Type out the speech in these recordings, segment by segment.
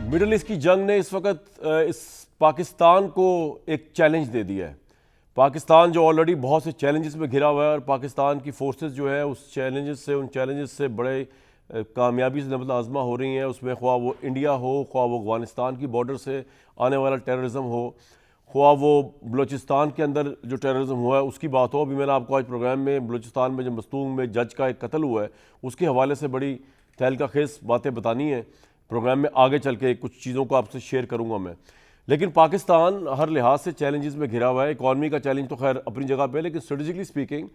Middle east की जंग ने इस वक्त इस पाकिस्तान को एक चैलेंज दे दिया है। पाकिस्तान जो ऑलरेडी बहुत से चैलेंजेस में घिरा हुआ है और पाकिस्तान की फोर्सेस जो है उन चैलेंजेस से बड़े कामयाबी से नबल आज़मा हो रही हैं। उसमें ख्वाह वो इंडिया हो, ख्वाह वो अफ़गानिस्तान की बॉर्डर से आने वाला टेररिज्म हो, ख्वाह वो बलूचिस्तान के अंदर जो टेररिज्म हुआ है उसकी बात हो। अभी मैंने आपको आज प्रोग्राम में बलूचिस्तान में जो मस्तूंग में जज का एक कत्ल हुआ है उसके हवाले से बड़ी तहलका खेज़ बातें बतानी है। प्रोग्राम में आगे चल के कुछ चीज़ों को आपसे शेयर करूंगा मैं। लेकिन पाकिस्तान हर लिहाज से चैलेंजेस में घिरा हुआ है। इकॉनमी का चैलेंज तो खैर अपनी जगह पे है, लेकिन strategically speaking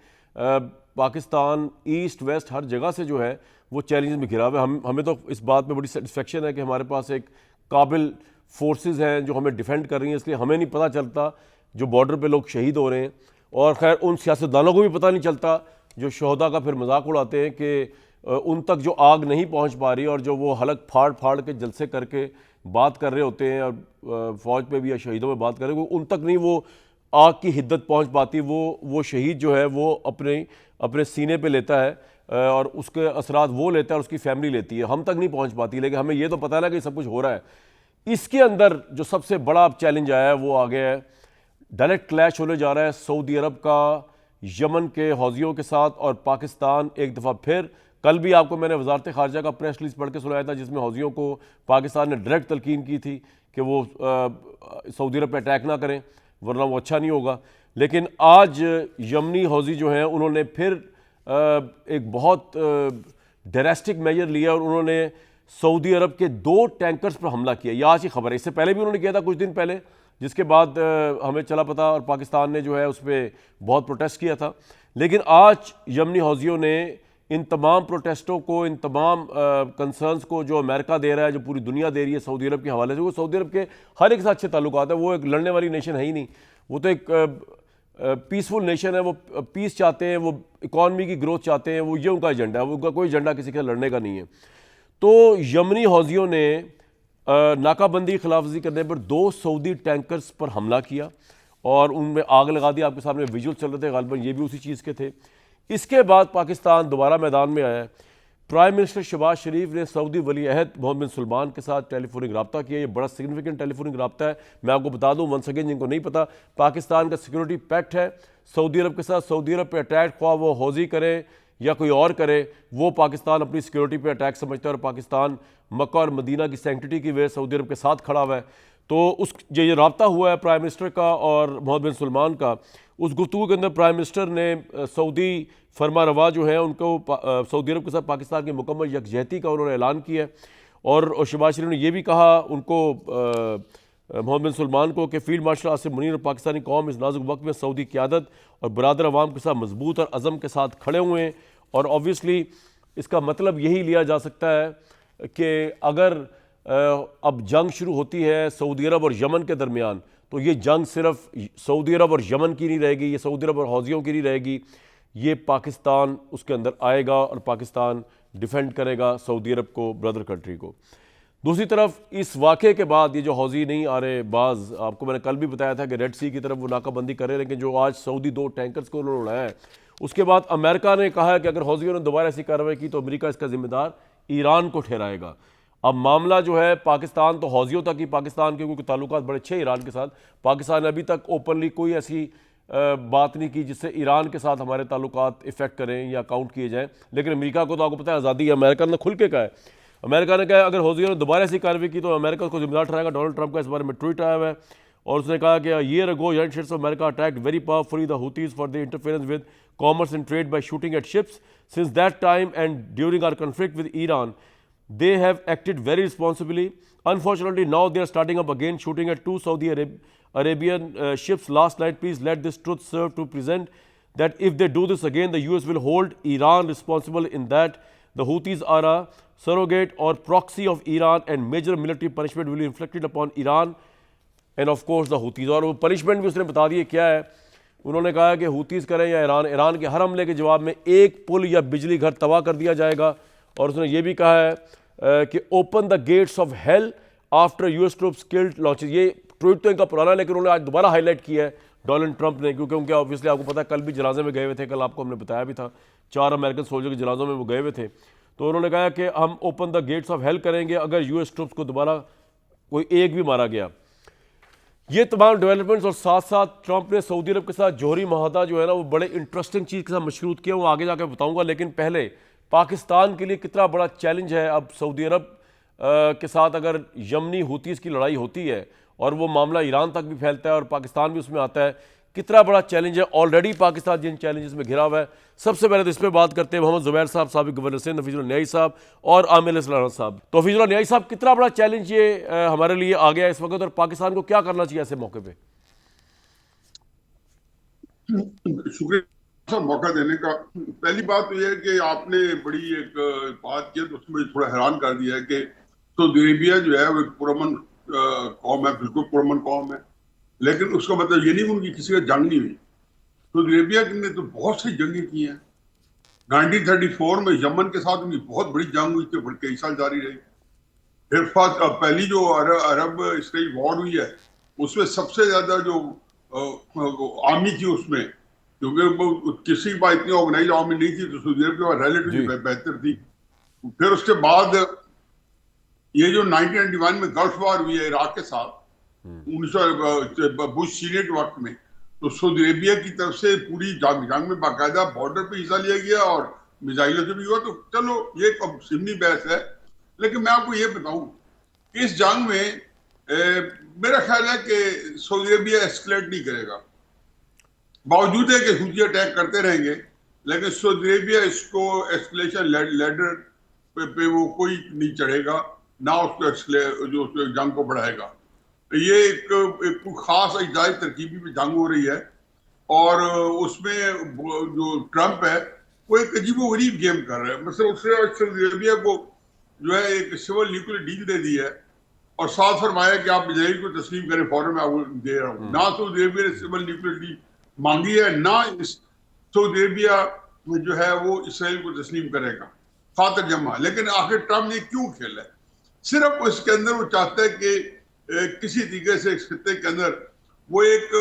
Pakistan east west हर जगह से जो है वो चैलेंजेस में घिरा हुआ है। हमें तो इस बात में बड़ी सेटिस्फेक्शन है कि हमारे पास एक काबिल फोर्सेस हैं जो हमें डिफेंड कर रही हैं, इसलिए हमें नहीं पता चलता जो बॉर्डर पे लोग शहीद हो रहे हैं। और खैर उन सियासतदानों को भी पता नहीं चलता जो शहदा का फिर मजाक उड़ाते हैं कि उन तक जो आग नहीं पहुंच पा रही और जो वो हलक फाड़ फाड़ के जलसे करके बात कर रहे होते हैं और फौज पे भी या शहीदों में बात कर रहे हैं, उन तक नहीं वो आग की हिद्दत पहुंच पाती। वो शहीद जो है वो अपने सीने पे लेता है और उसके असरात वो लेता है और उसकी फैमिली लेती है, हम तक नहीं पहुंच पाती। लेकिन हमें ये तो पता है ना कि सब कुछ हो रहा है। इसके अंदर जो सबसे बड़ा चैलेंज आया है वो आ गया है, डायरेक्ट क्लैश होने जा रहा है सऊदी अरब का यमन के हौजियों के साथ। और पाकिस्तान एक दफ़ा फिर, कल भी आपको मैंने वजारत खारजा का प्रेस रिलीज पढ़ के सुनाया था जिसमें हौजियों को पाकिस्तान ने डायरेक्ट तलकीन की थी कि वो सऊदी अरब पे अटैक ना करें वरना वो अच्छा नहीं होगा। लेकिन आज यमनी हौजी जो हैं उन्होंने फिर एक बहुत ड्रास्टिक मेजर लिया और उन्होंने सऊदी अरब के 2 टैंकर्स पर हमला किया। यह आज की खबर है, इससे पहले भी उन्होंने किया था कुछ दिन पहले, जिसके बाद हमें चला पता और पाकिस्तान ने जो है उस पर बहुत प्रोटेस्ट किया था। लेकिन आज यमनी हौजियों ने इन तमाम प्रोटेस्टों को, इन तमाम कंसर्न्स को जो अमेरिका दे रहा है, जो पूरी दुनिया दे रही है सऊदी अरब के हवाले से, वो सऊदी अरब के हर एक के साथ अच्छे ताल्लुकात है। वो एक लड़ने वाली नेशन है ही नहीं, वो तो एक पीसफुल नेशन है। वो पीस चाहते हैं, वो इकॉनमी की ग्रोथ चाहते हैं, वो ये उनका एजेंडा है। उनका कोई एजेंडा किसी के लड़ने का नहीं है। तो यमनी हौजियों ने नाकाबंदी खिलाफवर्जी करने पर 2 सऊदी टैंकर्स पर हमला किया और उनमें आग लगा दी। आपके सामने विजुअल चल रहे थे, गालिबन ये भी उसी चीज़ के थे। इसके बाद पाकिस्तान दोबारा मैदान में आया। प्राइम मिनिस्टर शहबाज शरीफ ने सऊदी वली अहद मोहम्मद बिन सलमान के साथ टेलीफोनिक रब्ता किया। ये बड़ा सिग्निफिकेंट टेलीफोनिक रब्ता है। मैं आपको बता दूं वंस अगेन, जिनको नहीं पता, पाकिस्तान का सिक्योरिटी पैक्ट है सऊदी अरब के साथ। सऊदी अरब पे अटैक ख्वाह वो हौजी करे या कोई और करे, वो पाकिस्तान अपनी सिक्योरिटी पे अटैक समझता है और पाकिस्तान मक्का और मदीना की सैंक्टिटी की वजह सऊदी अरब के साथ खड़ा हुआ है। तो उस जो ये रब्ता हुआ है प्राइम मिनिस्टर का और मोहम्मद बिन सलमान का, उस गुफ्तगू के अंदर प्राइम मिनिस्टर ने सऊदी फरमा रवा जो है उनको सऊदी अरब के साथ पाकिस्तान की मुकम्मल यकजहती का उन्होंने ऐलान किया। और शहबाज शरीफ ने यह भी कहा उनको, मोहम्मद बिन सलमान को, कि फील्ड मार्शल आसिम मुनीर और पाकिस्तानी कौम इस नाजुक वक्त में सऊदी क़यादत और बरादर अवाम के साथ मजबूत और अज़म के साथ खड़े हुए हैं। और ऑब्वियसली इसका मतलब यही लिया जा सकता है कि अगर अब जंग शुरू होती है सऊदी अरब और यमन के दरमियान, तो ये जंग सिर्फ सऊदी अरब और यमन की नहीं रहेगी, ये सऊदी अरब और हौजियों की नहीं रहेगी, ये पाकिस्तान उसके अंदर आएगा और पाकिस्तान डिफेंड करेगा सऊदी अरब को, ब्रदर कंट्री को। दूसरी तरफ इस वाक़े के बाद ये जो हौजी नहीं आ रहे बाज, आपको मैंने कल भी बताया था कि रेड सी की तरफ वो नाकाबंदी कर रहे हैं, लेकिन जो आज सऊदी 2 टैंकर्स को उन्होंने उड़ाया है, उसके बाद अमेरिका ने कहा है कि अगर हौजियों ने दोबारा ऐसी कार्रवाई की तो अमेरिका इसका जिम्मेदार ईरान को ठहराएगा। अब मामला जो है पाकिस्तान तो हौजियों तक ही, पाकिस्तान के क्योंकि ताल्लुकात बड़े अच्छे ईरान के साथ, पाकिस्तान ने अभी तक ओपनली कोई ऐसी बात नहीं की जिससे ईरान के साथ हमारे ताल्लुकात इफेक्ट करें या काउंट किए जाएं। लेकिन अमेरिका को तो आपको पता है आज़ादी है, अमेरिका ने खुल के कहा है। अमेरिका ने कहा अगर हौजियों ने दोबारा ऐसी कार्रवाई की तो अमेरिका उसको जिम्मेदार ठहराएगा। डोनाल्ड ट्रंप का इस बारे में ट्वीट आया हुआ है और उसने कहा कि year ago United States of America attacked very powerfully the Houthis for the interference with commerce and trade by shooting at ships. Since that time and during our conflict with Iran they have acted very responsibly. Unfortunately, now they are starting up again, shooting at 2 Saudi Arabian ships last night. Please let this truth serve to present that if they do this again, the US will hold Iran responsible in that. The Houthis are a surrogate or proxy of Iran and major military punishment will be inflicted upon Iran and of course the Houthis. और वो punishment भी उसने बता दिए क्या है। उन्होंने कहा कि हूतीज़ करें या ईरान के हर हमले के जवाब में एक पुल या बिजली घर तबाह कर दिया जाएगा। और उसने ये भी कहा है कि open the gates of hell after US troops killed launches. ये ट्वीट तो इनका पुराना है लेकिन उन्होंने आज दोबारा हाईलाइट किया है डोनाल्ड ट्रंप ने, क्योंकि उनके ऑब्वियसली आपको पता है कल भी जनाजे में गए हुए थे, कल आपको हमने बताया भी था 4 अमेरिकन सोल्जर के जनाजों में वो गए हुए थे। तो उन्होंने कहा कि हम open the gates of hell करेंगे अगर यूएस ट्रूप्स को दोबारा कोई एक भी मारा गया। ये तमाम डेवलपमेंट्स और साथ साथ ट्रंप ने सऊदी अरब के साथ जौहरी माहदा जो है ना वो बड़े इंटरेस्टिंग चीज़ के साथ मशरूत किया, वो आगे जाकर बताऊंगा। लेकिन पहले पाकिस्तान के लिए कितना बड़ा चैलेंज है अब सऊदी अरब के साथ अगर यमनी हुतीस की लड़ाई होती है और वो मामला ईरान तक भी फैलता है और पाकिस्तान भी उसमें आता है, कितना बड़ा चैलेंज है। ऑलरेडी पाकिस्तान जिन चैलेंजेस में घिरा हुआ है। सबसे पहले तो इस पर बात करते हैं मोहम्मद जुबैर साहब, साबिक गवर्नर सिंध, हफीजुल्लाह न्याई साहब और आमिर सलाना साहब। तो हफीजुल्लाह न्याई साहब, कितना बड़ा चैलेंज ये हमारे लिए आ गया इस वक्त और पाकिस्तान को क्या करना चाहिए ऐसे मौके पे? शुक्रिया मौका देने का। पहली बात तो यह है कि आपने बड़ी एक बात की तो उसमें थोड़ा हैरान कर दिया है कि सऊदी अरेबिया जो है वो एक पुरअमन कौम है, बिल्कुल पुरअमन कौम है, लेकिन उसका मतलब ये नहीं कि उनकी किसी का जंग नहीं हुई। सऊदी अरेबिया ने तो बहुत सी जंगें की हैं। 1934 में यमन के साथ उनकी बहुत बड़ी जंग हुई थी, कई साल जारी रही। फिर पहली जो अरब इसराइल वॉर हुई है उसमें सबसे ज्यादा जो आर्मी थी उसमें, क्योंकि किसी के पास इतनी ऑर्गेनाइज आर्मी नहीं थी, तो सऊदी अरब के पास रिलेटिवली बेहतर थी। फिर उसके बाद ये जो 1991 में गल्फ वॉर हुई है इराक के साथ, 1900 बुश सीनियर के वक्त में, तो सऊदी अरेबिया की तरफ से पूरी जंग में बाकायदा बॉर्डर पे हिस्सा लिया गया और मिसाइलों से भी हुआ। तो चलो ये सिमनी बहस है, लेकिन मैं आपको ये बताऊं, इस जंग में मेरा ख्याल है कि सऊदी अरेबिया एस्केलेट नहीं करेगा। बावजूद है कि हुती अटैक करते रहेंगे, लेकिन सऊदी अरेबिया इसको एस्केलेशन लेडर पे वो कोई नहीं चढ़ेगा, ना उसको जो जंग को बढ़ाएगा। ये एक खास इजाई तरकीबी में जंग हो रही है और उसमें जो ट्रंप है वो एक अजीबो गरीब गेम कर रहा है। मतलब उसने सऊदी अरेबिया को जो है एक सिविल न्यूक्लियर डील दे दी है और साथ फरमाया कि आप इजराइल को तस्लीम करें, फौरन मैं आपको दे रहा हूँ। ना सऊदी अरेबिया ने सिविल न्यूक्लियर डील मांगी है, ना सऊदी अरेबिया जो है वो इसराइल को तस्लीम करेगा, खातर जमा। लेकिन आखिर ट्रंप ने क्यों खेला है? सिर्फ उसके अंदर वो चाहता है कि किसी तरीके से इस खत्ते के अंदर वो एक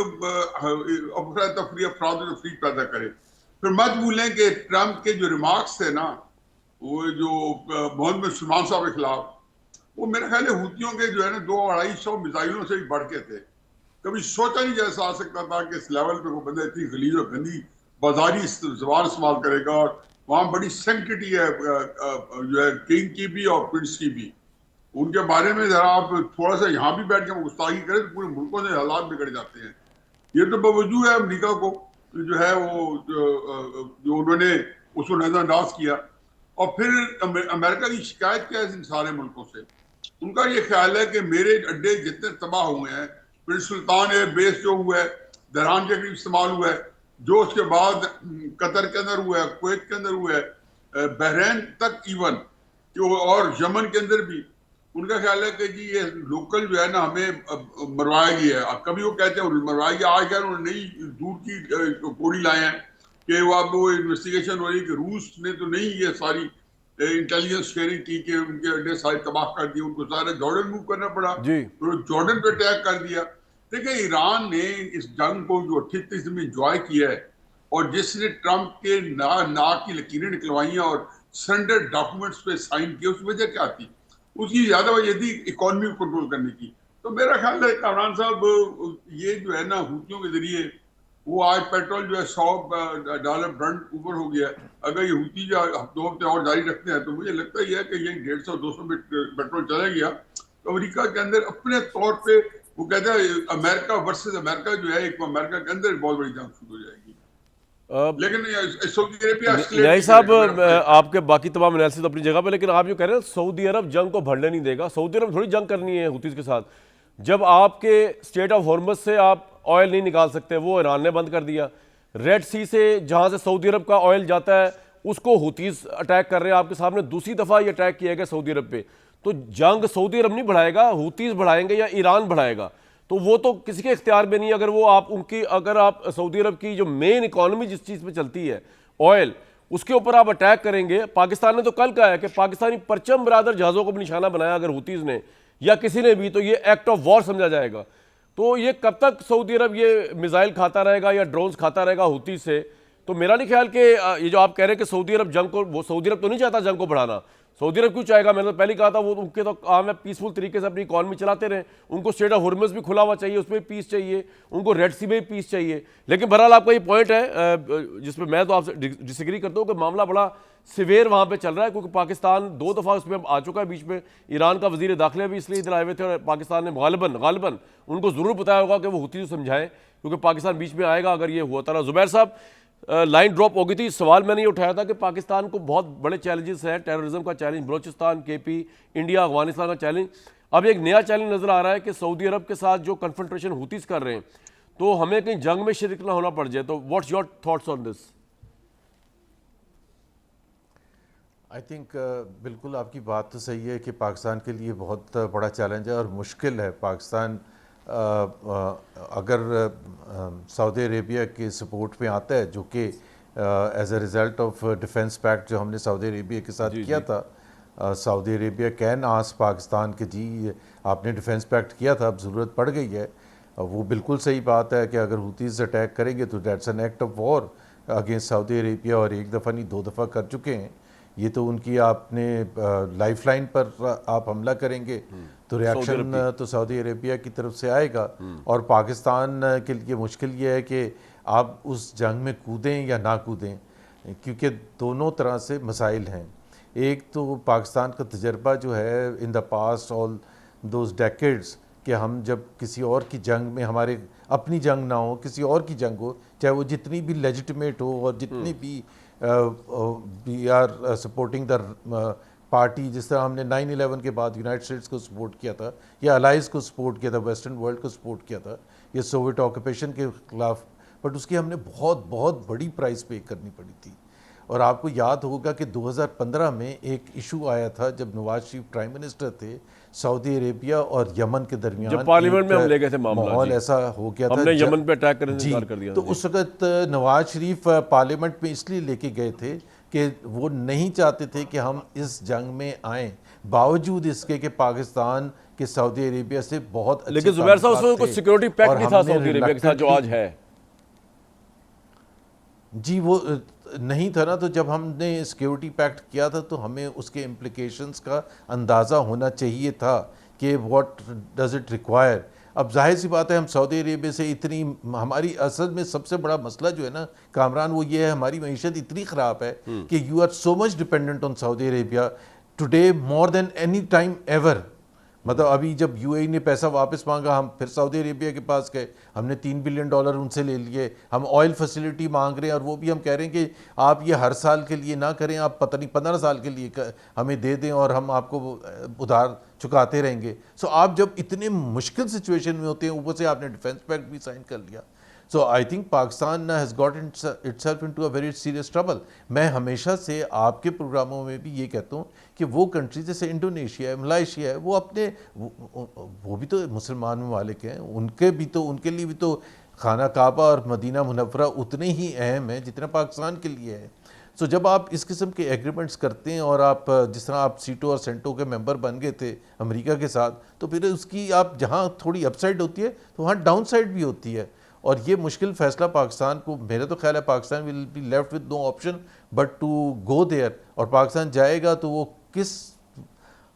अफरा तफरी पैदा करे। फिर मत भूलें कि ट्रंप के जो रिमार्क्स थे ना, वो जो मोहम्मद सलमान साहब के खिलाफ, वो मेरे ख्याल है हुतियों के जो है ना 200-250 मिसाइलों से भी बढ़ के थे। कभी सोचा नहीं जैसा आ सकता था कि इस लेवल पे वो बंदा इतनी गलीज और गंदी बाजारी जबान इस्तेमाल करेगा। और वहां बड़ी सेंसिटिविटी है जो है किंग की भी और प्रिंस की भी। उनके बारे में जरा आप थोड़ा सा यहाँ भी बैठ के गुस्ताखी करें तो पूरे मुल्कों से हालात बिगड़ जाते हैं। ये तो बावजूद है अमरीका को जो है वो जो उन्होंने उसको नजरअंदाज किया। और फिर अमेरिका की शिकायत क्या है इन सारे मुल्कों से? उनका ये ख्याल है कि मेरे अड्डे जितने तबाह हुए हैं, प्रिंस सुल्तान एयर बेस जो हुआ है दरान के करीब इस्तेमाल हुआ है, जो उसके बाद कतर के अंदर हुआ है, कुवैत के अंदर हुआ है, बहरीन तक इवन और यमन के अंदर भी, उनका ख्याल है कि जी ये लोकल जो है ना हमें मरवाया गया है। कभी वो कहते हैं मरवाया गया, आज खैर उन्होंने नई दूर की कोड़ी लाए हैं कि वो अब वो इन्वेस्टिगेशन हो रही है कि रूस ने तो नहीं ये सारी इंटेलिजेंस शेयरिंग की कि उनके अड्डे सारे तबाह कर दिए, उनको सारे जॉर्डन मूव करना पड़ा, तो जॉर्डन पे अटैक कर दिया। देखिए ईरान ने इस जंग को जो 38 में इंजॉय किया है और जिसने ट्रंप के नाक की लकीरें निकलवाई और सरेंडर डॉक्यूमेंट्स पे साइन किए, उस वजह क्या थी? उसकी ज्यादा वजह थी इकोनॉमी को कंट्रोल करने की। तो मेरा ख्याल है इमरान साहब ये जो है ना हुतियों के जरिए, वो आज पेट्रोल जो है $100 ब्रंट ऊपर हो गया। अगर ये हुती जो 2 हफ्ते और जारी रखते हैं तो मुझे लगता ही है कि ये 150-200 में पेट्रोल चला गया तो अमेरिका के अंदर अपने तौर पे वो कहता है अमेरिका वर्सेस अमेरिका जो है एक अमेरिका के अंदर बहुत बड़ी जंग शुरू हो जाएगी। लेकिन सऊदी अरेबिया न्याई साहब, आपके बाकी तमाम एनालिसिस अपनी जगह पे, लेकिन आप जो कह रहे हैं सऊदी अरब जंग को बढ़ने नहीं देगा। सऊदी अरब थोड़ी जंग करनी है हुतीस के साथ। जब आपके स्टेट ऑफ हॉर्मज से आप ऑयल नहीं निकाल सकते, वो ईरान ने बंद कर दिया। रेड सी से जहां से सऊदी अरब का ऑयल जाता है उसको हुतीस अटैक कर रहे हैं। आपके सामने दूसरी दफा ये अटैक किया गया सऊदी अरब पे। तो जंग सऊदी अरब नहीं बढ़ाएगा, हुतीस बढ़ाएंगे या ईरान बढ़ाएगा, तो वो तो किसी के इख्तियार में नहीं। अगर वो आप उनकी, अगर आप सऊदी अरब की जो मेन इकोनॉमी जिस चीज़ पे चलती है ऑयल, उसके ऊपर आप अटैक करेंगे। पाकिस्तान ने तो कल कहा है कि पाकिस्तानी परचम बरादर जहाज़ों को भी निशाना बनाया अगर हुतीज़ ने या किसी ने भी, तो ये एक्ट ऑफ वॉर समझा जाएगा। तो ये कब तक सऊदी अरब ये मिसाइल खाता रहेगा या ड्रोन्स खाता रहेगा हुती से? तो मेरा नहीं ख्याल कि ये जो आप कह रहे हैं कि सऊदी अरब जंग को, वो सऊदी अरब तो नहीं चाहता जंग को बढ़ाना। सऊदी अरब क्यों चाहेगा? मैंने तो पहले कहा था, वो उनके तो काम है पीसफुल तरीके से अपनी इकॉनमी चलाते रहे, उनको स्ट्रेट ऑफ हुर्मुज़ भी खुला हुआ चाहिए, उसमें भी पीस चाहिए, उनको रेड सी में भी पीस चाहिए। लेकिन बहरहाल आपका ये पॉइंट है जिसमें मैं तो आपसे डिसएग्री करता हूँ कि मामला बड़ा सिवियर वहाँ पे चल रहा है, क्योंकि पाकिस्तान 2 दफ़ा उसमें आ चुका है। बीच में ईरान का वजीर दाखिला भी इसलिए इधर आए हुए थे, और पाकिस्तान ने गालिबन उनको ज़रूर बताया होगा कि वो हुती को समझाएं, क्योंकि पाकिस्तान बीच में आएगा अगर ये हुआ था। ज़ुबैर साहब, लाइन ड्रॉप हो गई थी, सवाल मैंने ये उठाया था कि पाकिस्तान को बहुत बड़े चैलेंजेस हैं, टेररिज्म का challenge, Balochistan, KP, India, Afghanistan का चैलेंज। अब एक नया चैलेंज नजर आ रहा है कि सऊदी अरब के साथ जो कन्फ्रंटेशन हुतीस कर रहे हैं, तो हमें कहीं जंग में शरीक ना होना पड़ जाए। तो what's your thoughts on this? I think बिल्कुल आपकी बात तो सही है कि पाकिस्तान के लिए बहुत बड़ा चैलेंज है और मुश्किल है। पाकिस्तान अगर सऊदी अरेबिया के सपोर्ट में आता है, जो कि as a result of defence pact जो हमने सऊदी अरेबिया के साथ किया था, Saudi Arabia can ask Pakistan के जी आपने डिफेंस पैक्ट किया था, अब ज़रूरत पड़ गई है। वो बिल्कुल सही बात है कि अगर हुतीज़ अटैक करेंगे तो that's an act of war against Saudi Arabia, और एक दफ़ा नहीं 2 दफ़ा कर चुके हैं। ये तो उनकी आपने लाइफलाइन पर आप हमला करेंगे तो रिएक्शन तो सऊदी अरेबिया की तरफ से आएगा, और पाकिस्तान के लिए मुश्किल ये है कि आप उस जंग में कूदें या ना कूदें, क्योंकि दोनों तरह से मसाइल हैं। एक तो पाकिस्तान का तजर्बा जो है in the past all those decades, कि हम जब किसी और की जंग में, हमारे अपनी जंग ना हो, किसी और की जंग हो, चाहे वो जितनी भी लेजिटिमेट हो और जितनी भी we are supporting the party, जिस तरह हमने 9/11 के बाद यूनाइटेड स्टेट्स को सपोर्ट किया था, या अलाइज को सपोर्ट किया था, वेस्टर्न वर्ल्ड को सपोर्ट किया था ये सोवियत ऑक्यूपेशन के खिलाफ, बट उसकी हमने बहुत बहुत बड़ी प्राइस पे करनी पड़ी थी। और आपको याद होगा कि 2015 में एक इशू आया था जब नवाज शरीफ प्राइम मिनिस्टर थे, सऊदी अरेबिया और यमन के दरमियान जब पार्लियामेंट में हम ले गए थे मामला, माहौल ऐसा हो गया था, हमने यमन पे अटैक करने से इनकार कर दिया। तो उस वक्त नवाज शरीफ पार्लियामेंट में इसलिए लेके गए थे कि वो नहीं चाहते थे कि हम इस जंग में आएँ, बावजूद इसके कि पाकिस्तान के सऊदी अरेबिया से बहुत अच्छे, लेकिन ज़ुबैर साहब उसमें कुछ सिक्योरिटी पैक्ट नहीं था सऊदी अरेबिया के साथ जो आज है। जी वो नहीं था ना, तो जब हमने सिक्योरिटी पैक्ट किया था तो हमें उसके इम्प्लिकेशंस का अंदाज़ा होना चाहिए था कि व्हाट डज़ इट रिक्वायर। अब जाहिर सी बात है, हम सऊदी अरेबिया से इतनी, हमारी असल में सबसे बड़ा मसला जो है ना कामरान, वो ये है हमारी मईशत इतनी ख़राब है कि you are so much dependent on Saudi Arabia today more than any time ever. मतलब अभी जब यूएई ने पैसा वापस मांगा, हम फिर सऊदी अरेबिया के पास गए, हमने $3 बिलियन उनसे ले लिए। हम ऑयल फैसिलिटी मांग रहे हैं, और वो भी हम कह रहे हैं कि आप ये हर साल के लिए ना करें, आप पता नहीं 15 साल के लिए हमें दे दें और हम आपको उधार चुकाते रहेंगे। सो आप जब इतने मुश्किल सिचुएशन में होते हैं, ऊपर से आपने डिफेंस पैक्ट भी साइन कर लिया, so I think Pakistan has got itself into a very serious trouble. मैं हमेशा से आपके प्रोग्रामों में भी ये कहता हूँ कि वो कंट्री जैसे इंडोनेशिया है, मलाइशिया है, वो अपने वो भी तो मुसलमान ममालिक हैं, उनके लिए भी तो खाना काबा और मदीना मुनव्वरा उतने ही अहम है जितना पाकिस्तान के लिए है। सो जब आप इस किस्म के एग्रीमेंट्स करते हैं, और आप जिस तरह आप सीटो और सेंटो के मेंबर बन गए थे अमेरिका के साथ, तो फिर उसकी आप जहाँ थोड़ी अपसाइड होती है तो वहाँ डाउन साइड भी होती है। और ये मुश्किल फैसला पाकिस्तान को, मेरा तो ख्याल है Pakistan will be left with no option but to go there. और पाकिस्तान जाएगा तो वो किस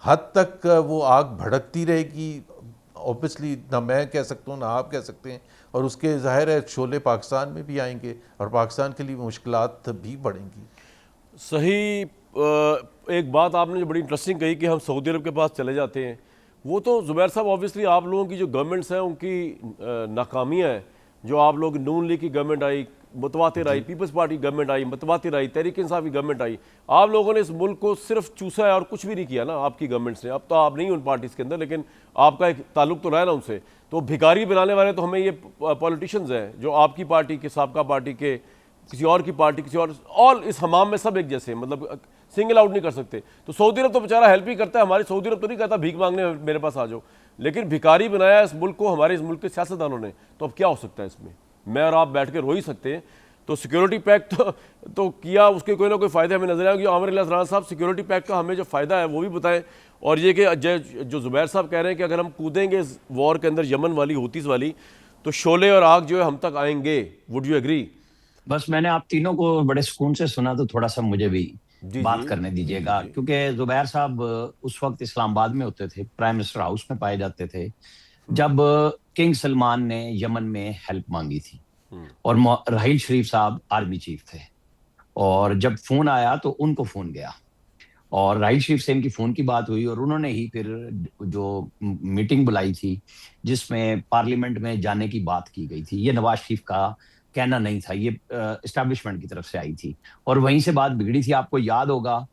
हद तक वो आग भड़कती रहेगी, ऑब्वियसली ना मैं कह सकता हूँ ना आप कह सकते हैं, और उसके ज़ाहिर है शोले पाकिस्तान में भी आएंगे और पाकिस्तान के लिए मुश्किलात भी बढ़ेंगी। सही। एक बात आपने जो बड़ी इंटरेस्टिंग कही कि हम सऊदी अरब के पास चले जाते हैं, वो तो ज़ुबैर साहब ऑब्वियसली आप लोगों की जो गवर्नमेंट्स हैं उनकी नाकामियाँ हैं। जो आप लोग, नून लीग की गवर्नमेंट आई, मुतवातिर आई, पीपल्स पार्टी गवर्नमेंट आई, मुतवातिर आई, तहरीक इंसाफ की गवर्नमेंट आई, आप लोगों ने इस मुल्क को सिर्फ चूसा है और कुछ भी नहीं किया ना आपकी गवर्नमेंट्स ने। अब तो आप नहीं उन पार्टीज़ के अंदर, लेकिन आपका एक ताल्लुक तो रहा है ना उनसे। तो भिखारी बनाने वाले तो हमें ये पॉलिटिशियंस हैं जो आपकी पार्टी के, साबका पार्टी के, किसी और की पार्टी, किसी और इस हमाम में सब एक जैसे, मतलब सिंगल आउट नहीं कर सकते। तो सऊदी अरब तो बेचारा हेल्प ही करता है हमारी, सऊदी अरब तो नहीं कहता भीख मांगने मेरे पास आ जाओ, लेकिन भिखारी बनाया इस मुल्क को हमारे इस मुल्क के सियासतदानों ने। तो अब क्या हो सकता है इसमें? मैं और आप बैठ के रो ही सकते हैं। तो सिक्योरिटी पैक्ट तो किया, उसके कोई ना कोई फ़ायदे हमें नजर आएंगे। आमिर इलियास राणा साहब, सिक्योरिटी पैक्ट का हमें जो फ़ायदा है वो भी बताएं, और ये कि जो ज़ुबैर साहब कह रहे हैं कि अगर हम कूदेंगे इस वॉर के अंदर, यमन वाली, हूतीस वाली, तो शोले और आग जो है हम तक आएंगे। Would you agree? बस मैंने आप तीनों को बड़े सुकून से सुना, तो थोड़ा सा मुझे भी जी, बात जी, करने जी, दीजिएगा, जी। क्योंकि जुबैर साहब उस वक्त इस्लामाबाद में होते थे, प्राइम मिनिस्टर हाउस में पाए जाते थे जब किंग सलमान ने यमन में हेल्प मांगी थी, और राहील शरीफ साहब आर्मी चीफ थे, और जब फोन आया तो उनको फोन गया, और राहील शरीफ से इनकी फोन की बात हुई, और उन्होंने ही फिर जो मीटिंग बुलाई थी जिसमें पार्लियामेंट में जाने की बात की गई थी। ये नवाज शरीफ का कहना नहीं था, ये एस्टैब्लिशमेंट की तरफ से आई थी, और वहीं से बात बिगड़ी थी। आपको याद होगा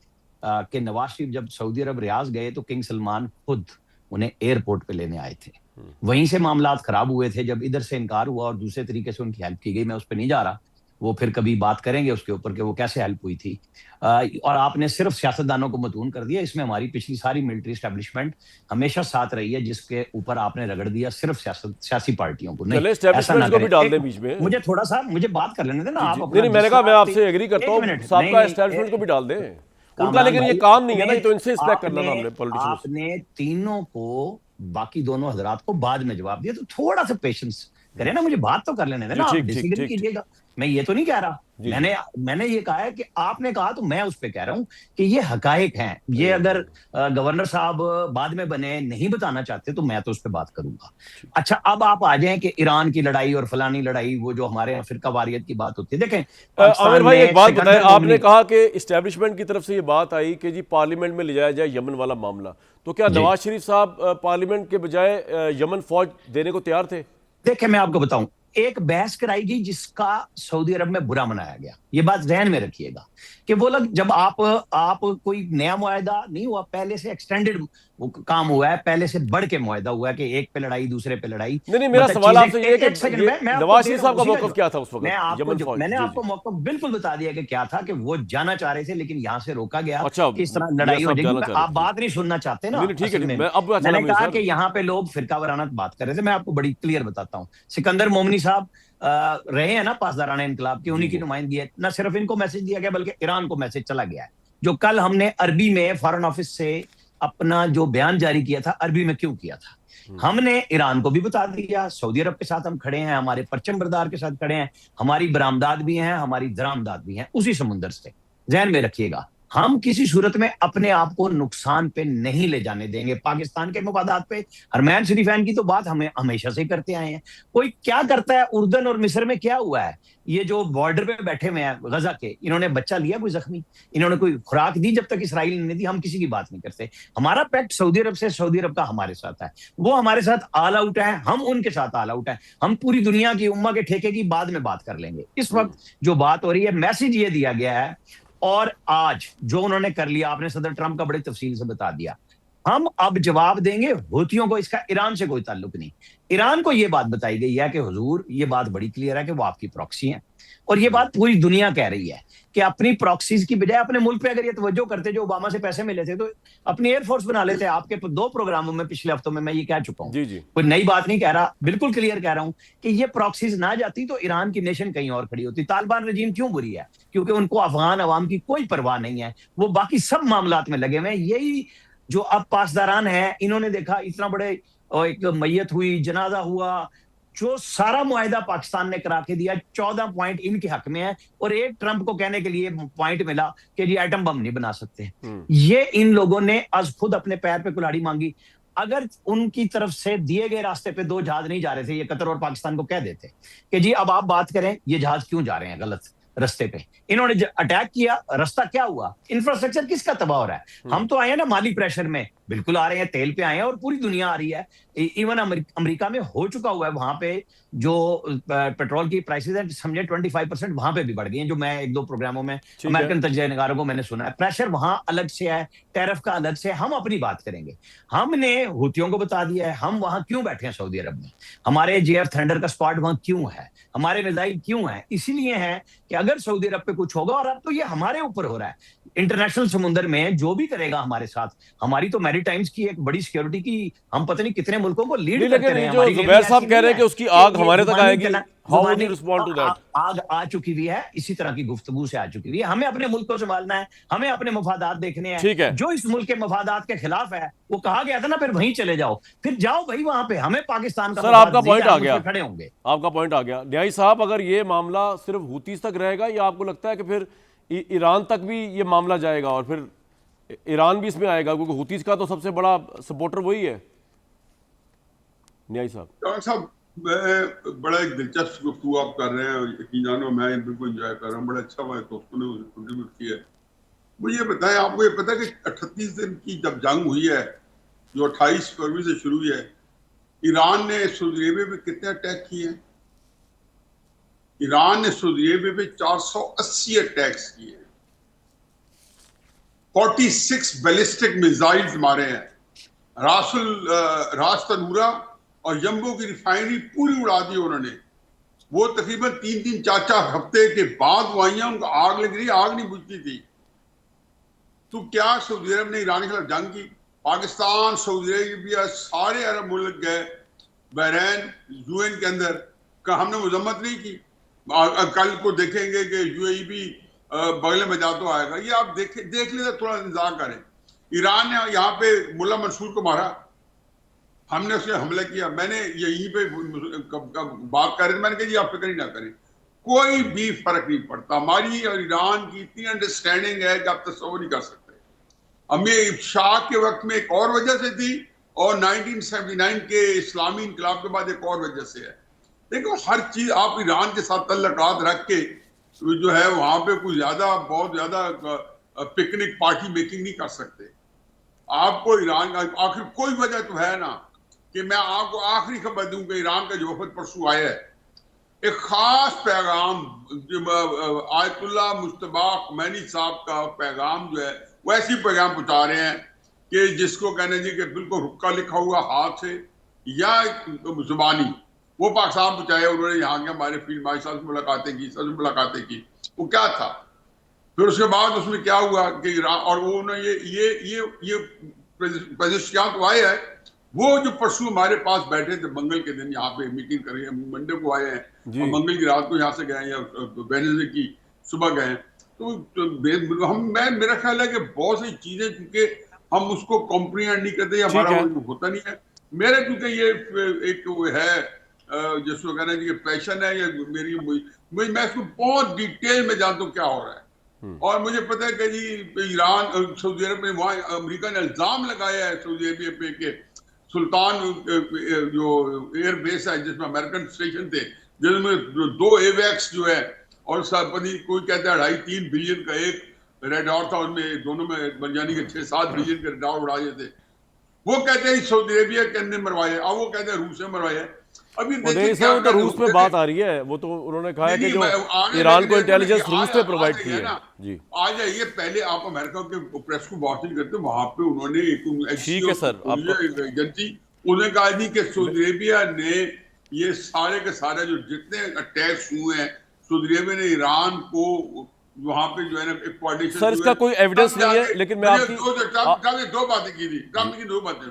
कि नवाज शरीफ जब सऊदी अरब रियाज गए तो किंग सलमान खुद उन्हें एयरपोर्ट पे लेने आए थे। वहीं से मामलात खराब हुए थे, जब इधर से इनकार हुआ और दूसरे तरीके से उनकी हेल्प की गई। मैं उस पर नहीं जा रहा, वो फिर कभी बात करेंगे उसके ऊपर कि वो कैसे हेल्प हुई थी। और आपने सिर्फ सियासतदानों को मतून कर दिया, इसमें हमारी पिछली सारी मिलिट्री एस्टैब्लिशमेंट हमेशा साथ रही है, जिसके ऊपर आपने रगड़ दिया सिर्फ सियासी पार्टियों को। नहीं, चले ऐसा ना एस्टैब्लिशमेंट को भी करें। डाल दें बीच में। मुझे थोड़ा सा मुझे बात कर लेने देना। जी, आप जी। अपना नहीं, मैंने जिस कहा मैं वक्त आपसे एग्री करता एक हूँ, मिनट, सबका नहीं, एस्टैब्लिशमेंट को भी डाल दें उनका, कामरान लेकिन ये भाई, काम नहीं है ना, ये तो इनसे एक्सपेक्ट करना था हमने पॉलिटिशियंस। आपने तीनों को, बाकी दोनों हजरात को बाद में जवाब दिया, तो थोड़ा सा पेशेंस करें ना, मुझे बात तो कर लेने देना। आप ठीक, ठीक, डिसएग्री ठीक, कीजिएगा, मैं ये तो नहीं कह रहा। जी, मैंने ये कहा है कि आपने कहा तो मैं उस पे कह रहा हूं कि ये हकायक हैं। ये अगर गवर्नर साहब बाद में बने नहीं बताना चाहते तो मैं तो उस पे बात करूंगा। अच्छा, अब आप आ जाएं कि ईरान की लड़ाई और फलानी लड़ाई, वो जो हमारे यहाँ फिरका वारियत की बात होती है। देखें, आमिर भाई एक बात बताएं, आपने मोमिनी, कहा कि इस्टेब्लिशमेंट की तरफ से ये बात आई कि जी पार्लियामेंट में ले जाया जाए यमन वाला मामला, तो क्या नवाज शरीफ साहब पार्लियामेंट के बजाय यमन फौज देने को तैयार थे? देखिए मैं आपको बताऊं, एक बहस कराई गई जिसका सऊदी अरब में बुरा मनाया गया। ये बात ध्यान में रखिएगा कि वो लोग, जब आप कोई नया मुआहदा नहीं हुआ, पहले से एक्सटेंडेड काम हुआ है, पहले से बढ़ के मुआहदा हुआ है कि एक पे लड़ाई दूसरे पे लड़ाई। नहीं, मेरा सवाल आपसे ये है कि मैं नवाज शरीफ साहब का मौक़िफ़ क्या था उस वक्त? मैंने आपको मौक़िफ़ बिल्कुल बता दिया कि क्या था, कि वो जाना चाह रहे थे लेकिन यहां से रोका गया। अच्छा, किस तरह लड़ाई हो जाएगी, आप बात नहीं सुनना चाहते ना। ठीक है, मैंने कहा कि यहाँ पे लोग फिरका वाराना बात कर रहे थे। मैं आपको बड़ी क्लियर बताता हूँ, सिकंदर मोमिनी साहब रहे हैं ना पासदाराना इनकलाब की, उन्हीं की नुमाइंदगी है। न सिर्फ इनको मैसेज दिया गया बल्कि ईरान को मैसेज चला गया है, जो कल हमने अरबी में फॉरेन ऑफिस से अपना जो बयान जारी किया था, अरबी में क्यों किया था, हमने ईरान को भी बता दिया। सऊदी अरब के साथ हम खड़े हैं, हमारे परचम बरदार के साथ खड़े हैं, हमारी बरामदाद भी हैं, हमारी दरामदाद भी हैं उसी समुंदर से। ध्यान में रखिएगा, हम किसी सूरत में अपने आप को नुकसान पे नहीं ले जाने देंगे। पाकिस्तान के मफादात पे हरमैन शरीफैन की तो बात हमें हमेशा से करते आए हैं। कोई क्या करता है, उर्दन और मिस्र में क्या हुआ है, ये जो बॉर्डर पे बैठे हुए हैं गजा के, इन्होंने बच्चा लिया कोई जख्मी, इन्होंने कोई खुराक दी जब तक इसराइल ने दी? हम किसी की बात नहीं करते। हमारा पैक्ट सऊदी अरब से, सऊदी अरब का हमारे साथ है, वो हमारे साथ ऑल आउट है, हम उनके साथ ऑल आउट है। हम पूरी दुनिया की उम्मा के ठेके की बाद में बात कर लेंगे। इस वक्त जो बात हो रही है, मैसेज ये दिया गया है, और आज जो उन्होंने कर लिया, आपने सदर ट्रंप का बड़ी तफसील से बता दिया। हम अब जवाब देंगे हुतियों को, इसका ईरान से कोई ताल्लुक नहीं। ईरान को यह बात बताई गई है कि हुजूर, ये बात बड़ी क्लियर है कि वो आपकी प्रॉक्सी हैं, और ये बात पूरी दुनिया कह रही है कि अपनी प्रॉक्सीज की बजाय अपने मुल्क पे अगर ये तवज्जो करते, जो ओबामा से पैसे मिले थे, तो अपनी एयरफोर्स बना लेते। आपके 2 प्रोग्रामों में पिछले हफ्तों में मैं ये कह चुका हूं, कोई नई बात नहीं कह रहा, बिल्कुल क्लियर कह रहा हूं कि ये प्रॉक्सीज ना जाती तो ईरान की नेशन कहीं और खड़ी होती। तालिबान रजीम क्यों बुरी है? क्योंकि उनको अफगान अवाम की कोई परवाह नहीं है, वो बाकी सब मामलात में लगे हुए हैं। यही जो अब पासदारान है, इन्होंने देखा इतना बड़े एक मैयत हुई, जनाजा हुआ, जो सारा मुआहिदा पाकिस्तान ने करा के दिया, 14 पॉइंट इनके हक में है, और एक ट्रंप को कहने के लिए पॉइंट मिला कि जी एटम बम नहीं बना सकते। ये इन लोगों ने आज खुद अपने पैर पे कुल्हाड़ी मांगी। अगर उनकी तरफ से दिए गए रास्ते पे 2 जहाज नहीं जा रहे थे, ये कतर और पाकिस्तान को कह देते कि जी अब आप बात करें, ये जहाज क्यों जा रहे हैं गलत रास्ते पे। इन्होंने अटैक किया, रास्ता क्या हुआ, इंफ्रास्ट्रक्चर किसका तबाह हो रहा है? हम तो आए हैं ना माली प्रेशर में, बिल्कुल आ रहे हैं, तेल पे आए हैं, और पूरी दुनिया आ रही है। इवन अमेरिका में हो चुका हुआ है, वहां पे जो पेट्रोल की प्राइसेस हैं, समझे 25% वहां पे भी बढ़ गई हैं, जो मैं 1-2 प्रोग्रामों में अमेरिकन तजज़ियाकारों को मैंने सुना है। प्रेशर वहां अलग से है, टैरिफ का अलग से। हम अपनी बात करेंगे, हमने हुतियों को बता दिया है हम वहां क्यों बैठे हैं सऊदी अरब में, हमारे जेएफ थंडर का स्क्वाड वहां क्यों है, हमारे मिसाइल क्यों है। इसीलिए है कि अगर सऊदी अरब पे कुछ होगा, और अब तो ये हमारे ऊपर हो रहा है, इंटरनेशनल समुंदर में जो भी करेगा हमारे साथ, हमारी तो मैरीटाइम्स की एक बड़ी सिक्योरिटी की, हम पता नहीं कितने मुल्कों को लीड करते रहे हैं। जो जुबैर साहब कह रहे हैं कि उसकी आग हमारे तक आएगी, how would you respond to that? आग आ चुकी हुई है, इसी तरह की गुफ्तगू से आ चुकी हुई है। हमें अपने मुल्क को संभालना है, हमें अपने मफादात देखने हैं। ठीक है, जो इस मुल्क के मफादात के खिलाफ है, वो कहा गया था ना, फिर वहीं चले जाओ, फिर जाओ भाई वहां पे। हमें पाकिस्तान का सर आपका पॉइंट आ गया, खड़े होंगे। आपका पॉइंट आ गया। न्यायी साहब, अगर ये मामला सिर्फ हुतीस तक रहेगा, या आपको लगता है कि फिर ईरान तक भी ये मामला जाएगा और फिर ईरान भी इसमें आएगा, क्योंकि हुतीज का तो सबसे बड़ा सपोर्टर वही है। न्याई साहब। डॉक्टर साहब, मैं बड़ा एक दिलचस्प गुफ्तगू आप कर रहे हैं, यकीन जानो मैं बिल्कुल एंजॉय कर रहा हूँ, बड़ा अच्छा हुआ दोस्तों ने कंट्रीब्यूट किया है। मुझे ये बताएं, आपको ये पता है कि 38 दिन की जब जंग हुई है जो 28 फरवरी से शुरू हुई है, ईरान ने सऊदी अरेबिया पे कितने अटैक किए हैं? ईरान ने सऊदी अरेबिया पे 480 अटैक्स किए हैं, 46 बैलिस्टिक मिसाइल्स मारे हैं, रास तनूरा और यम्बो की रिफाइनरी पूरी उड़ा दी उन्होंने। वो तकरीबन 3-4 हफ्ते के बाद वो आई हैं, उनको आग लग रही, आग नहीं बुझती थी। तो क्या सऊदी अरब ने ईरान के खिलाफ जंग की? पाकिस्तान, सऊदी अरेबिया, सारे अरब मुल्क गए, बहरैन, यूएन के अंदर का हमने मजम्मत नहीं की। कल को देखेंगे कि यूएई भी बगल में जा तो आएगा। ये आप देख लेते, थोड़ा इंतजार करें। ईरान ने यहाँ पे मुल्ला मंसूर को मारा, हमने उसने हमला किया। मैंने यहीं पे बात कर रहे थे, मैंने कहा जी आप फिक्र ही ना करें, कोई भी फर्क नहीं पड़ता। हमारी और ईरान की इतनी अंडरस्टैंडिंग है कि आप तस्वर नहीं कर सकते। हमें शाह के वक्त में एक और वजह से थी, और 1979 के इस्लामी इनकलाब के बाद एक और वजह से है। देखो, हर चीज आप ईरान के साथ तल्लकात रख के जो है वहां पे कोई बहुत ज्यादा पिकनिक पार्टी मेकिंग नहीं कर सकते। आपको ईरान का आखिर कोई वजह तो है ना कि मैं आपको आखिरी खबर दूं कि ईरान का जो वफद परसों आया है, एक खास पैगाम आयतुल्लाह मुज्तबा खुमैनी साहब का पैगाम जो है वो ऐसी पैगाम पहुंचा रहे हैं कि जिसको कहने जी कि बिल्कुल हुक्का लिखा हुआ हाथ से या जुबानी, वो पाकिस्तान पहुंचाया उन्होंने। यहाँ के हमारे फील्ड मार्शल से मुलाकातें की, सबसे मुलाकातें की। वो क्या था, फिर उसके बाद उसमें क्या हुआ कि ईरान और वो उन्होंने ये प्रजिस्टियां तो आए हैं, वो जो परसों हमारे पास बैठे थे मंगल के दिन यहाँ पे मीटिंग करें, मंडे को आए हैं और मंगल की रात को यहाँ से गए या वेडनेसडे की सुबह गए हैं। तो मेरा ख्याल है कि बहुत सी चीजें क्योंकि हम उसको कॉम्प्रीहेंड नहीं करते, हमारा होता नहीं है। मेरा क्योंकि ये एक वो है जिसको कहना चाहिए पैशन है, या मैं इसको बहुत डिटेल में जानता हूँ क्या हो रहा है। और मुझे पता है कि जी ईरान, सऊदी अरब में, वहाँ अमेरिका ने इल्जाम लगाया है सऊदी अरबिया पे कि सुल्तान जो एयर बेस है जिसमें अमेरिकन स्टेशन थे, जिसमें 2 एवैक्स जो है और कोई कहता है 2.5-3 बिलियन का एक रेडार था, उनमें दोनों में बन जाने के 6-7 बिलियन के रेडार उड़ाए थे। वो कहते हैं सऊदी अरेबिया के अंदर मरवाए, अब वो कहते हैं रूस में मरवाए। अभी देखिए क्या तो रूस में बात आ रही है, वो तो उन्होंने कहा है कि जो ईरान को इंटेलिजेंस रूस ने प्रोवाइड की है। जी, आ जाइए, पहले आप अमेरिका के प्रेस को वाचिंग करते, वहां पे उन्होंने ठीक है सर, एजेंसी उन्होंने कहा जी कि सऊदी अरेबिया ने ये सारे के सारे जो जितने अटैक्स हुए हैं, सऊदी अरेबिया ने ईरान को वहां पे जो है ना एक कोऑर्डिनेशन। सर इसका कोई एविडेंस नहीं है, लेकिन मैं आपकी दो बातें की थी, ट्रम्प की 2 बातें।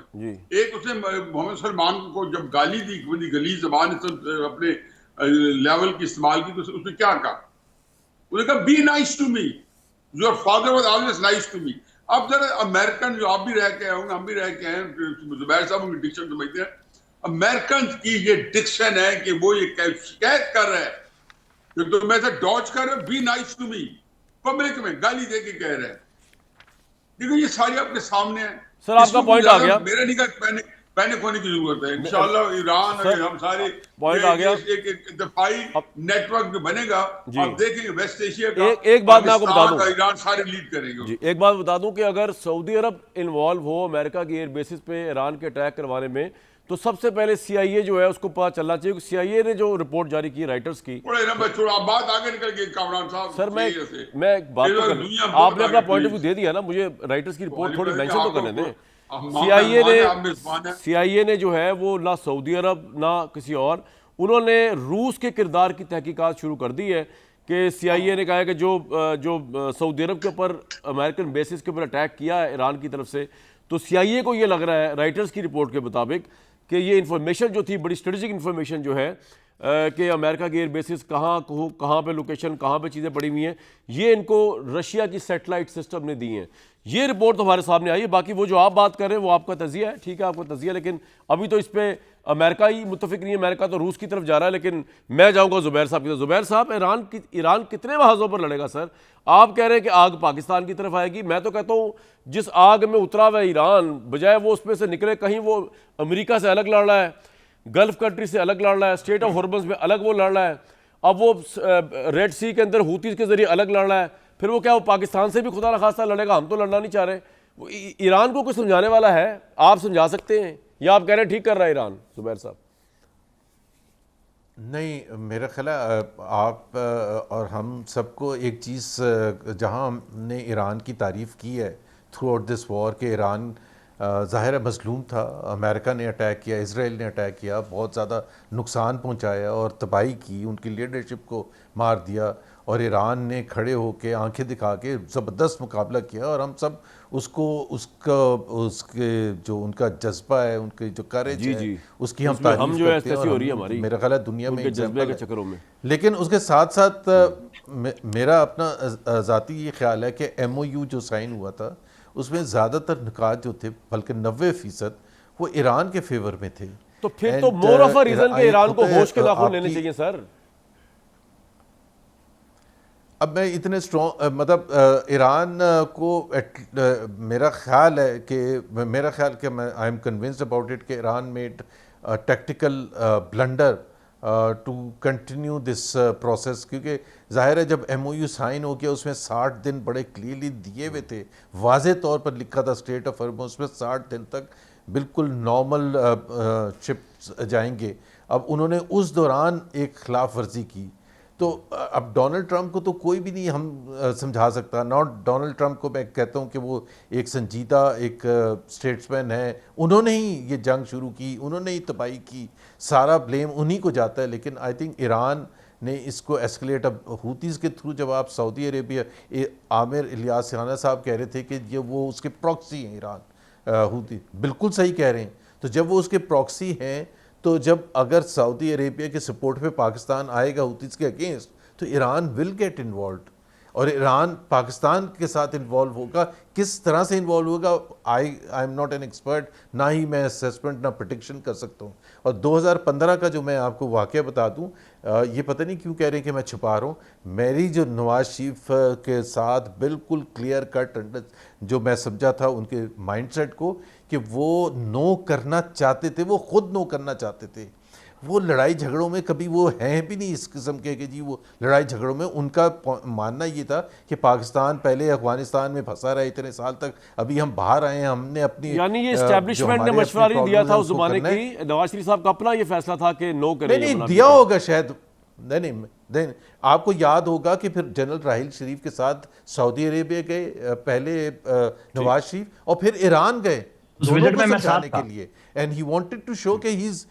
एक, उसने मोहम्मद सलमान को जब गाली दी, गली जबान अपने लेवल की इस्तेमाल की, तो उसने क्या कहा? उसने कहा be nice to me, your father was always nice to me. अब जरा अमेरिकन जो आप भी रह के आए, हम भी रह के आए, जुबैर साहब उनकी डिक्शन समझते हैं। अमेरिकन की ये डिक्शन है कि वो ये शिकायत कर रहे हैं तो मैं से डॉज कर रहे, be nice to me, public में गाली दे के कह रहे हैं। देखो ये सारी आपके सामने है सर, आपका पॉइंट आ गया। मेरा नहीं कहा पैनिक होने की जरूरत है। इंशाल्लाह ईरान और हम सारे पॉइंट आ गया। एक दफाई नेटवर्क जो बनेगा, आप देखेंगे वेस्ट एशिया का एक बात मैं आपको बता दूं, ईरान सारे लीड करेंगे जी। एक बात बता दूं कि अगर सऊदी अरब इन्वॉल्व हो अमेरिका की एयर बेसिस पे ईरान के अटैक करवाने में, तो सबसे पहले CIA जो है उसको पता चलना चाहिए। CIA ने जो रिपोर्ट जारी की राइटर्स की, बात आगे निकल गई कामरान साहब। सर मैं एक बात तो आपने अपना पॉइंट ऑफ व्यू दे दिया ना, मुझे राइटर्स की रिपोर्ट थोड़ी मेंशन तो करने दें। CIA ने जो है वो ना सऊदी अरब ना किसी और, उन्होंने रूस के किरदार की तहकीकात शुरू कर दी है कि CIA ने कहा है कि जो सऊदी अरब के ऊपर अमेरिकन बेसिस के ऊपर अटैक किया है ईरान की तरफ से, तो CIA को ये लग रहा है राइटर्स की रिपोर्ट के मुताबिक कि ये इन्फॉर्मेशन जो थी बड़ी स्ट्रेटेजिक इन्फॉर्मेशन जो है कि अमेरिका की एयर बेसिस कहाँ पे लोकेशन, कहाँ पे चीज़ें पड़ी हुई हैं, ये इनको रशिया की सैटेलाइट सिस्टम ने दी हैं। ये रिपोर्ट तो हमारे सामने आई है। बाकी वो जो आप बात कर रहे हैं वो आपका तजिया है, ठीक है, आपका तजिया, लेकिन अभी तो इस पर अमेरिका ही मुतफिक नहीं है। अमेरिका तो रूस की तरफ जा रहा है। लेकिन मैं जाऊँगा ज़ुबैर साहब की तरफ। ज़ुबैर साहब, ईरान कितने महाजों पर लड़ेगा सर? आप कह रहे हैं कि आग पाकिस्तान की तरफ आएगी। मैं तो कहता हूँ जिस आग में उतरा हुआ ईरान, बजाय वो उसमें से निकले, कहीं वो अमेरिका से अलग लड़ रहा है, गल्फ कंट्री से अलग लड़ रहा है, स्टेट ऑफ हॉर्मज़ में अलग वो लड़ रहा है, अब वो रेड सी के अंदर हूतीज़ के जरिए अलग लड़ रहा है, फिर वो क्या वो पाकिस्तान से भी खुदा न खास्ता लड़ेगा? हम तो लड़ना नहीं चाह रहे। वो ईरान को कुछ समझाने वाला है? आप समझा सकते हैं या आप कह रहे हैं ठीक कर रहा है ईरान? ज़ुबैर साहब। नहीं, मेरा ख्याल है आप और हम सबको एक चीज़, जहाँ हमने ईरान की तारीफ़ की है थ्रू आउट दिस वॉर, के ईरान ज़ाहिर है मजलूम था, अमेरिका ने अटैक किया, इसराइल ने अटैक किया, बहुत ज़्यादा नुकसान पहुंचाया और तबाही की, उनकी लीडरशिप को मार दिया, और ईरान ने खड़े होकर आंखें दिखा के ज़बरदस्त मुकाबला किया, और हम सब उसके जो उनका जज्बा है, उनके जो करेज है, उसकी हम तारीफ हम जो है करते हैं, ऐसी हो रही है और हमारी, मेरा ख्याल है दुनिया में जज्बे के एग्जाम्पल है। चक्करों में। लेकिन उसके साथ साथ मेरा अपना ज़ाती ये ख्याल है कि MOU जो साइन हुआ था उसमें ज़्यादातर निकात जो थे, बल्कि 90% वो ईरान के फेवर में थे। तो फिर तो मोर ऑफ अ रीजन के ईरान को होश के नाखून लेने आपकी, चाहिए सर। अब मैं इतने स्ट्रॉन्ग, मतलब ईरान को मेरा ख्याल है कि मैं I am convinced about it कि Iran made tactical blunder to continue this process, क्योंकि जाहिर है जब MOU साइन हो गया उसमें 60 दिन बड़े क्लियरली दिए हुए थे, वाज़े तौर पर लिखा था स्टेट ऑफ हॉर्मज़ में 60 दिन तक बिल्कुल नॉर्मल शिप्स जाएंगे। अब उन्होंने उस दौरान एक खिलाफ वर्जी की, तो अब डोनाल्ड ट्रंप को तो कोई भी नहीं हम समझा सकता। नॉट डोनाल्ड ट्रंप को मैं कहता हूँ कि वो एक संजीदा एक स्टेट्समैन है, उन्होंने ही ये जंग शुरू की, उन्होंने ही तबाही की, सारा ब्लेम उन्हीं को जाता है। लेकिन आई थिंक ईरान ने इसको एस्केलेट, अब हूतीज़ के थ्रू जब आप सऊदी अरेबिया, आमिर इलियास राना साहब कह रहे थे कि ये वो उसके प्रॉक्सी हैं ईरान, हूती बिल्कुल सही कह रहे हैं। तो जब वो उसके प्रॉक्सी हैं, तो जब अगर सऊदी अरेबिया के सपोर्ट पे पाकिस्तान आएगा हूतीज़ के अगेंस्ट, तो ईरान विल गेट इन्वॉल्व, और ईरान पाकिस्तान के साथ इन्वॉल्व होगा। किस तरह से इन्वॉल्व होगा, आई एम नॉट एन एक्सपर्ट, ना ही मैं असेसमेंट ना प्रेडिक्शन कर सकता हूँ। और 2015 का जो मैं आपको वाक़या बता दूँ, ये पता नहीं क्यों कह रहे हैं कि मैं छुपा रहा हूँ, मेरी जो नवाज शरीफ के साथ बिल्कुल क्लियर कट जो मैं समझा था उनके माइंडसेट को, कि वो नो करना चाहते थे, वो खुद नो करना चाहते थे। वो लड़ाई झगड़ों में कभी वो हैं भी नहीं इस किस्म के कि जी वो लड़ाई झगड़ों में, उनका मानना ये था कि पाकिस्तान पहले अफगानिस्तान में फंसा रहा है इतने साल तक, अभी हम बाहर आए हैं, हमने अपनी, यानी ये एस्टैब्लिशमेंट ने मशवरा नहीं दिया था उस ज़माने की, नवाज शरीफ साहब का अपना ये फैसला था कि नो करें। नहीं दिया होगा शायद, नहीं आपको याद होगा कि फिर जनरल राहिल शरीफ के साथ सऊदी अरेबिया गए पहले नवाज शरीफ, और फिर ईरान गए दोनों को समझाने के लिए, and he wanted to show कि ही इज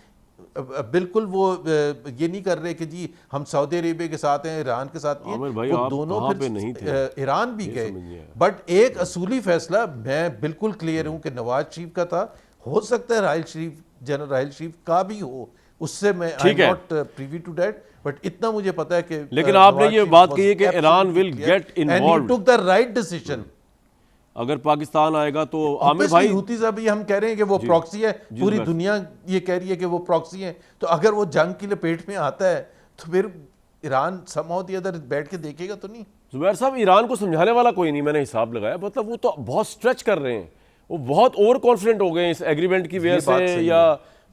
बिल्कुल वो ये नहीं कर रहे कि जी हम सऊदी अरेबिया के साथ हैं, ईरान के साथ नहीं, वो दोनों फिर ईरान भी गए। बट एक असूली फैसला मैं बिल्कुल क्लियर हूं कि नवाज शरीफ का था, हो सकता है राहिल शरीफ, जनरल राहिल शरीफ का भी हो, उससे मैं I am not privy to that, but इतना मुझे पता है कि, लेकिन आपने ये बात कही है कि Iran will get involve, and he took the right decision. अगर पाकिस्तान आएगा तो आमिर भाई, हूतीज़ अभी हम कह रहे हैं कि वो प्रॉक्सी है, पूरी दुनिया ये कह रही है कि वो प्रॉक्सी है, तो अगर वो जंग की लपेट में आता है तो फिर ईरान समहाउ द अदर बैठ के देखेगा तो नहीं। जुबैर साहब, ईरान को समझाने वाला कोई नहीं, मैंने हिसाब लगाया, मतलब वो तो बहुत स्ट्रेच कर रहे हैं, वो बहुत ओवर कॉन्फिडेंट हो गए हैं इस एग्रीमेंट की वजह से, या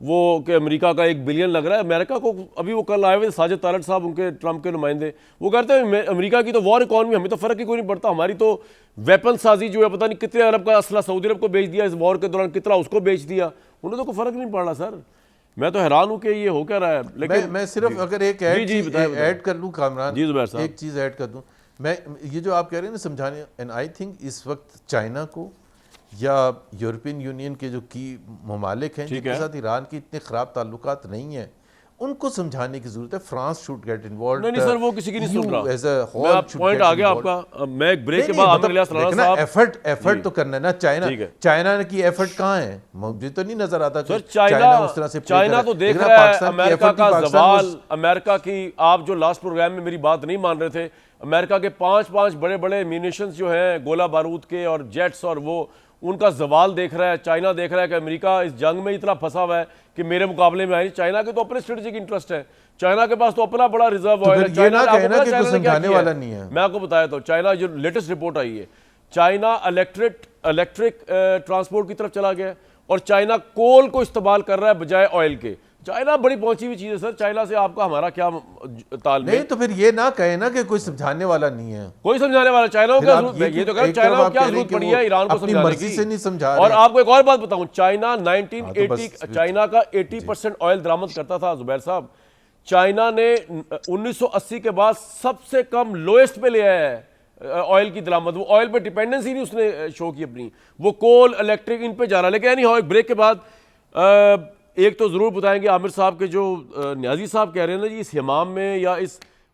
वो कि अमेरिका का 1 बिलियन लग रहा है अमेरिका को। अभी वो कल आए हुए साजिद तारड़ साहब, उनके ट्रंप के नुमाइंदे, वो कहते हैं अमेरिका की तो वॉर इकॉनमी, हमें तो फ़र्क ही कोई नहीं पड़ता, हमारी तो वेपन साजी जो है पता नहीं कितने अरब का असला सऊदी अरब को बेच दिया इस वॉर के दौरान, कितना उसको बेच दिया, उन्हें तो कोई फ़र्क नहीं पड़ रहा सर। मैं तो हैरान हूँ कि ये हो क्या रहा है। लेकिन मैं सिर्फ अगर एक ऐड कर लूँ कामरान, एक चीज़ ऐड कर दूँ, मैं ये जो आप कह रहे हैं ना समझाने, एंड आई थिंक इस वक्त चाइना को या यूरोपियन यूनियन के जो की ममालिक हैं जिनके साथ ईरान की इतने ख़राब ताल्लुकात नहीं हैं, उनको समझाने की जरूरत है। France should get involve. नहीं सर, वो किसी की नहीं सुन रहा। एज अ मैं होल आप पॉइंट आ गया आपका। अब मैं एक ब्रेक के बाद आमिर इलियास राणा साहब एफर्ट तो करना है ना। चाइना की एफर्ट कहाँ है? मुझे तो नहीं नजर आता सर। चाइना तो देख रहा है अमेरिका का जवाल। अमेरिका की, आप जो लास्ट प्रोग्राम में मेरी बात नहीं मान रहे थे, अमेरिका के 5 बड़े बड़े म्यूनिशंस जो हैं गोला बारूद के और जेट्स और वो, उनका जवाल देख रहा है। चाइना देख रहा है कि अमेरिका इस जंग में इतना फंसा हुआ है कि मेरे मुकाबले में आई। चाइना के तो अपने स्ट्रेटेजिक इंटरेस्ट है। चाइना के पास तो अपना बड़ा रिजर्व ऑयल है। चाइना कोई समझाने वाला नहीं है। मैं आपको बताया तो चाइना जो लेटेस्ट रिपोर्ट आई है, चाइना इलेक्ट्रिक ट्रांसपोर्ट की तरफ चला गया और चाइना कोल को इस्तेमाल कर रहा है बजाय ऑयल के। चाइना बड़ी पहुंची हुई चीज है सर। चाइना से आपका हमारा क्या तालमेल? नहीं तो फिर ये ना कहे ना कि कोई समझाने वाला नहीं है। कोई समझाने वाला चाइना को क्या जरूरत? ये तो कह चाइना को क्या जरूरत पड़ी है ईरान को समझाने की? से नहीं समझा और आपको एक और बात बताऊं, चाइना 1980 चाइना का 80% ऑयल दरामद करता था जुबैर साहब। चाइना ने 1980 के बाद सबसे कम लोएस्ट पे ले आया है ऑयल की दरामद। वो ऑयल पे डिपेंडेंसी नहीं उसने शो की अपनी, वो कोल इलेक्ट्रिक इन पे जा रहा है। लेकिन नहीं हो, एक ब्रेक के बाद एक तो ज़रूर बताएंगे आमिर साहब के जो न्याजी साहब कह रहे हैं ना जी, इस हिमाम में या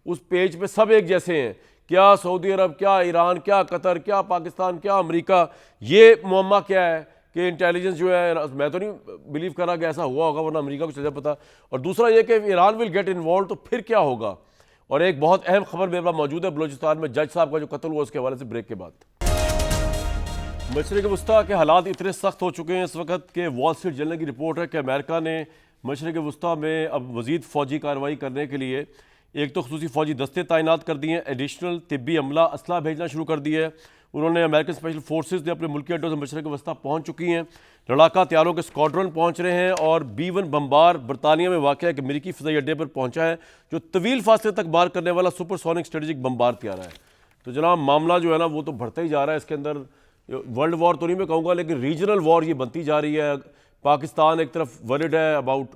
उस पेज पे सब एक जैसे हैं। क्या सऊदी अरब, क्या ईरान, क्या कतर, क्या पाकिस्तान, क्या अमेरिका, ये मुअम्मा क्या है कि इंटेलिजेंस जो है, मैं तो नहीं बिलीव कर रहा कि ऐसा हुआ होगा, वरना अमेरिका को चल पता। और दूसरा ये कि ईरान विल गेट इन्वॉल्व, तो फिर क्या होगा? और एक बहुत अहम खबर मेरे पास मौजूद है बलूचिस्तान में जज साहब का जो कत्ल हुआ, उसके हवाले से ब्रेक के बाद। मशरिक़ वस्ता के हालात इतने सख्त हो चुके हैं इस वक्त कि वॉल स्ट्रीट जर्नल की रिपोर्ट है कि अमेरिका ने मशरिक़ वस्ता में अब मज़ीद फ़ौजी कार्रवाई करने के लिए एक तो ख़ुसूसी फ़ौजी दस्ते तैनात कर दिए हैं, एडिशनल तिब्बी अमला असला भेजना शुरू कर दिया है। उन्होंने अमेरिकन स्पेशल फोर्सेज ने अपने मुल्की अड्डों से मशरिक़ वस्ता पहुँच चुकी हैं। लड़ाका तैयारों के स्क्वाड्रन पहुँच रहे हैं और B-1 बम्बार बरतानिया में वाक़ एक अमेरिकी फ़ज़ाई अड्डे पर पहुँचा है, जो तवील फासले तक मार करने वाला सुपरसोनिक स्ट्रेटेजिक बम्बार तैयार है। तो जनाब मामला जो है ना वो तो बढ़ता ही जा रहा है। इसके अंदर वर्ल्ड वॉर तो नहीं मैं कहूँगा, लेकिन रीजनल वॉर ये बनती जा रही है। पाकिस्तान एक तरफ वरिड है about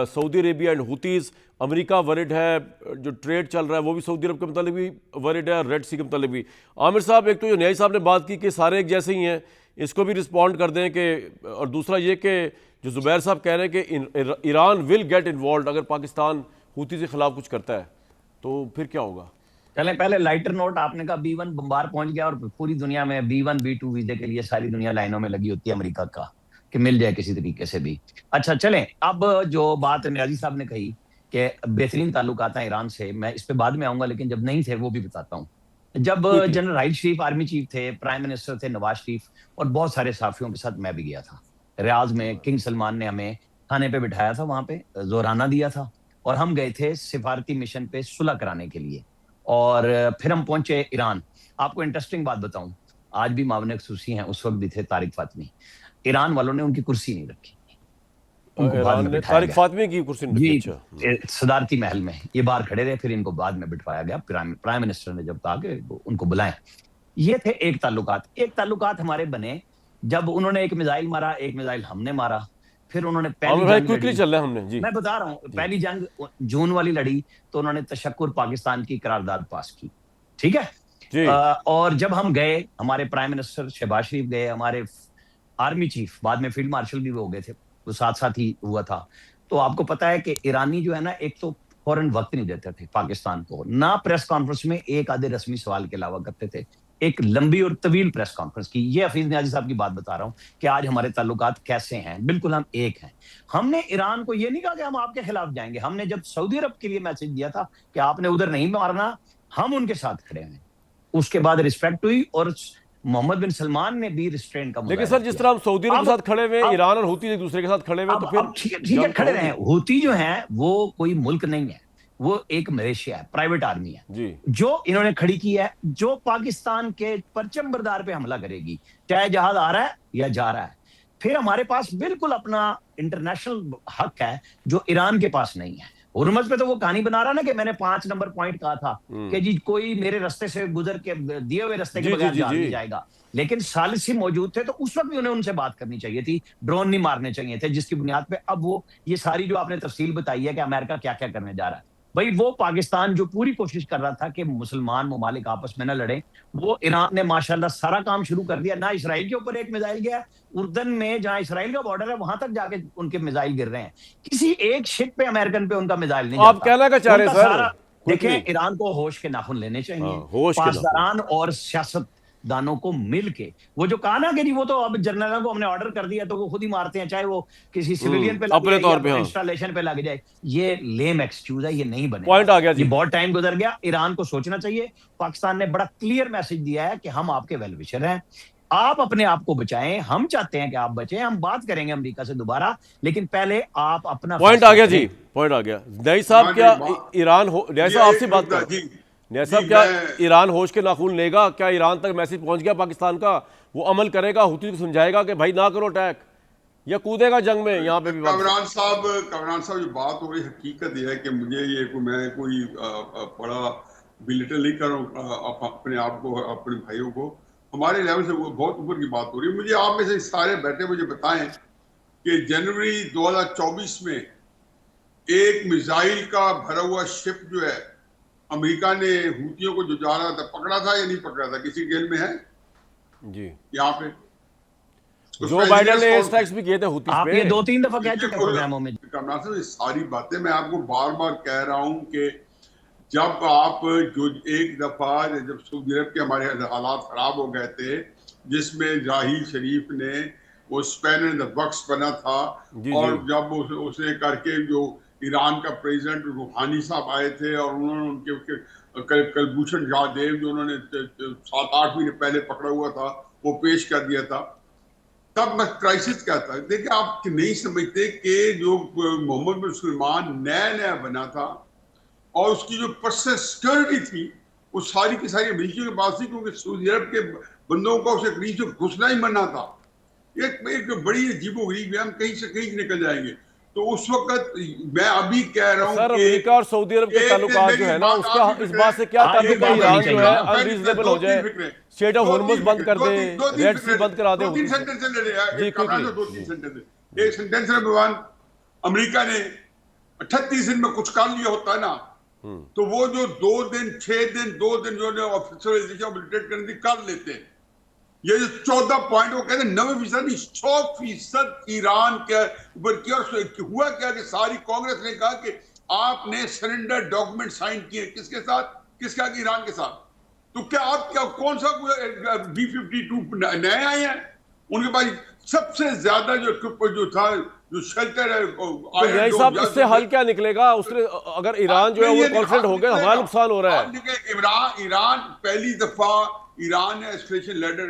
Saudi Arabia and हुतीज़, America worried है, जो ट्रेड चल रहा है वो भी सऊदी अरब के मतलब भी वरिड है, रेड सी के मतलब भी। आमिर साहब, एक तो जो न्याय साहब ने बात की कि सारे एक जैसे ही हैं, इसको भी रिस्पॉन्ड कर दें कि, और दूसरा ये कि जो जुबैर साहब कह रहे हैं कि ईरान विल गेट इन्वॉल्व अगर पाकिस्तान हुती के खिलाफ कुछ करता है, तो फिर क्या होगा? चले पहले लाइटर नोट, आपने कहा B-1 बम्बार पहुंच गया और पूरी दुनिया में B-1 B-2 वीजे के लिए सारी दुनिया लाइनों में लगी होती है अमेरिका का कि मिल जाए किसी तरीके से भी। अच्छा चलें, अब जो बात न्याजी साहब ने कही कि बेहतरीन ताल्लुकात हैं ईरान से, मैं इस पे बाद में आऊंगा, लेकिन जब नहीं थे वो भी बताता हूँ। जब जनरल राहिल शरीफ आर्मी चीफ थे, प्राइम मिनिस्टर थे नवाज शरीफ, और बहुत सारे साफियों के साथ मैं भी गया था रियाज में। किंग सलमान ने हमें खाने पे बिठाया था, वहां पे जोराना दिया था, और हम गए थे सिफारती मिशन पे सुलह कराने के लिए। और फिर हम पहुंचे ईरान। आपको इंटरेस्टिंग बात बताऊं, आज भी मामले खसूसी हैं, उस वक्त भी थे तारिक फातमी। ईरान वालों ने उनकी कुर्सी नहीं रखी, उनको बाद में बिठाया तारिक फातमी की कुर्सी नहीं रखी। सदारती महल में ये बाहर खड़े रहे, फिर इनको बाद में बिठवाया गया। प्राइम मिनिस्टर ने जब कहा कि उनको बुलाएं। ये थे एक ताल्लुकात हमारे बने जब उन्होंने एक मिसाइल मारा, एक मिसाइल हमने मारा। फिर उन्होंने क्विकली चल रहा है हमने जी, मैं बता रहा हूँ, पहली जंग जून वाली लड़ी तो उन्होंने तशक्कुर पाकिस्तान की करारदाद पास की, ठीक है। और जब हम गए, हमारे प्राइम मिनिस्टर शहबाज शरीफ गए, हमारे आर्मी चीफ, बाद में फील्ड मार्शल भी हो गए थे, वो साथ साथ ही हुआ था। तो आपको पता है कि ईरानी जो है ना, एक तो फौरन वक्त नहीं देते थे पाकिस्तान को, ना प्रेस कॉन्फ्रेंस में एक आधे रस्मी सवाल के अलावा करते थे, एक लंबी और तवील प्रेस कॉन्फ्रेंस की। ये हफीज न्याजी साहब की बात बता रहा हूं कि आज हमारे ताल्लुकात कैसे हैं, बिल्कुल हम एक हैं। हमने ईरान को ये नहीं कहा कि हम आपके खिलाफ जाएंगे। हमने जब सऊदी अरब के लिए मैसेज दिया था कि आपने उधर नहीं मारना, हम उनके साथ खड़े हैं, उसके बाद रिस्पेक्ट हुई और मोहम्मद बिन सलमान ने भी रिस्ट्रेन का। लेकिन सर जिस तरह हम सऊदी अरब के साथ खड़े हुए, ईरान और हुती एक दूसरे के साथ खड़े हुए, तो फिर ठीक है खड़े रहे। हुती जो है वो कोई मुल्क नहीं है, वो एक मलेशिया है, प्राइवेट आर्मी है जी, जो इन्होंने खड़ी की है, जो पाकिस्तान के परचम बरदार पे हमला करेगी, चाहे जहाज आ रहा है या जा रहा है। फिर हमारे पास बिल्कुल अपना इंटरनेशनल हक है जो ईरान के पास नहीं है। हुर्मुज़ पे तो वो कहानी बना रहा ना कि मैंने 5 नंबर पॉइंट कहा था कि जी कोई मेरे रास्ते से गुजर के दिए हुए रास्ते के बगैर जा नहीं जाएगा। लेकिन सालिसी मौजूद थे, तो उस वक्त भी उन्हें उनसे बात करनी चाहिए थी, ड्रोन नहीं मारने चाहिए थे, जिसकी बुनियाद पे अब वो ये सारी जो आपने तफसील बताई है कि अमेरिका क्या क्या करने जा रहा है, भाई वो पाकिस्तान जो पूरी कोशिश कर रहा था कि मुसलमान ममालिक आपस में न लड़े, वो ईरान ने माशाल्लाह सारा काम शुरू कर दिया। ना इसराइल के ऊपर एक मिसाइल गया, उर्दन में जहां इसराइल का बॉर्डर है वहां तक जाके उनके मिसाइल गिर रहे हैं। किसी एक शिप पे अमेरिकन पे उनका मिसाइल नहीं आप जाता। कहना क्या चाह रहे हैं उनका सर? सारा quickly। देखें, ईरान को होश के नाखून लेने चाहिए। हाँ, होश के नाखून। पासदारान और सियासतदानों को मिल के, वो जो कहा ना कि जी वो तो अब जनरलों को हमने ऑर्डर कर दिया तो वो खुद ही मारते हैं, चाहे वो किसी सिविलियन पे लग अपने जाए तौर पे, या हाँ। इंस्टॉलेशन पे लग जाए। ये लेम एक्सक्यूज है, ये नहीं बने। पॉइंट आ गया ये जी। बहुत टाइम गुजर गया, ईरान को सोचना चाहिए। पाकिस्तान ने बड़ा क्लियर मैसेज दिया है कि हम आपके वेल विशर हैं, आप अपने आप को बचाएं, हम चाहते हैं कि आप बचें, हम बात करेंगे अमेरिका से दोबारा, लेकिन पहले आप अपना पॉइंट फैसला आ गया करें। जी, पॉइंट आ गया। नई साहब, हाँ जी, क्या बात- ईरान हो, नई जी, साहब आपसे एक बात मुद्दा, कर, जी। नई साहब जी, क्या मैं- ईरान होश के नाखून लेगा? क्या ईरान तक मैसेज पहुंच गया पाकिस्तान का? वो अमल करेगा, हुती को समझाएगा कि भाई ना करो अटैक, या कूदेगा जंग में? यहाँ पे भी बात कमरान साहब जो बात हो रही, हकीकत यह है कि मुझे ये मैं कोई बड़ा बिलिटल नहीं कर रहा हूँ अपने आप को, अपने भाइयों को। हमारे लेवल से वो बहुत ऊपर की बात हो रही है। मुझे आप में से सारे बैठे मुझे बताएं कि जनवरी 2024 में एक मिसाइल का भरा हुआ शिप जो है अमेरिका ने हूतियों को जो जा रहा था पकड़ा था या नहीं पकड़ा था? किसी जेल में है जी। यहाँ पे? जो उसका बाइडेन ने इंजीनियर्स एयर कौन स्ट्राइक्स भी किए थे हुतीस आप पे। ये 2-3 दफा कह चुके हैं बिल्कुल। प्रोग्रामों में। कमरान साहब, ये सारी बातें मैं आपको बार बार कह रहा हूं कि जब आप जो एक दफा जब सऊदी अरब के हमारे हालात खराब हो गए थे, जिसमें जाहिर शरीफ ने वो स्पेन इन द बक्स बना था, जी, और जी। जब उसे करके जो ईरान का प्रेसिडेंट रूहानी साहब आए थे और उन्होंने उनके कलभूषण जादेव जो उन्होंने 7-8 महीने पहले पकड़ा हुआ था वो पेश कर दिया था, तब मैं क्राइसिस क्या था। देखिए, आप नहीं समझते कि जो मोहम्मद बिन सलमान नया नया बना था और उसकी जो पर्सनल सिक्योरिटी थी वो सारी की सारी अमेरिकियों के पास थी, क्योंकि सऊदी अरब के बंदों को उसे करीब से घुसना ही मना था। एक बड़ी अजीबोगरीब है, हम कहीं से कहीं निकल जाएंगे। तो उस वक्त मैं अभी कह रहा हूं सर, कि अमेरिका और सऊदी अरब के ताल्लुकात जो है ना, उसका इस बात से क्या आप ताल्लुक ये है? बात ईरान होनी जो चाहिए है ना। अनरीजनेबल हो जाए, स्टेट ऑफ हॉर्मुज बंद कर दे, रेड सी बंद करा दे। दो तीन हुती से। सेंटेंस ले जी, quickly। दो तीन सेंटेंस। एक सेंटेंस में भगवान, अमेरिका ने 38 दिन में कुछ कर लिया होता है ना, तो वो जो 2 दिन 6 दिन 2 दिन जो ऑफिसर करने की कर लेते हैं। ये जो 14 पॉइंट वो कहते हैं 90% नहीं 100% ईरान के ऊपर किया। और हुआ क्या कि सारी कांग्रेस ने कहा कि आपने सरेंडर डॉक्यूमेंट साइन किए, किसके साथ? किसका? ईरान के साथ। तो क्या आप कौन सा B-52 नए आए हैं? उनके पास सबसे ज्यादा जो था जो शेल्टर है तो यही साहब, इससे हल क्या निकलेगा? उसने अगर ईरान जो है वो कॉन्फ्लिक्ट हो गया, हमारा नुकसान हो रहा है। ईरान पहली दफा ईरान ने एस्केलेशन लेटर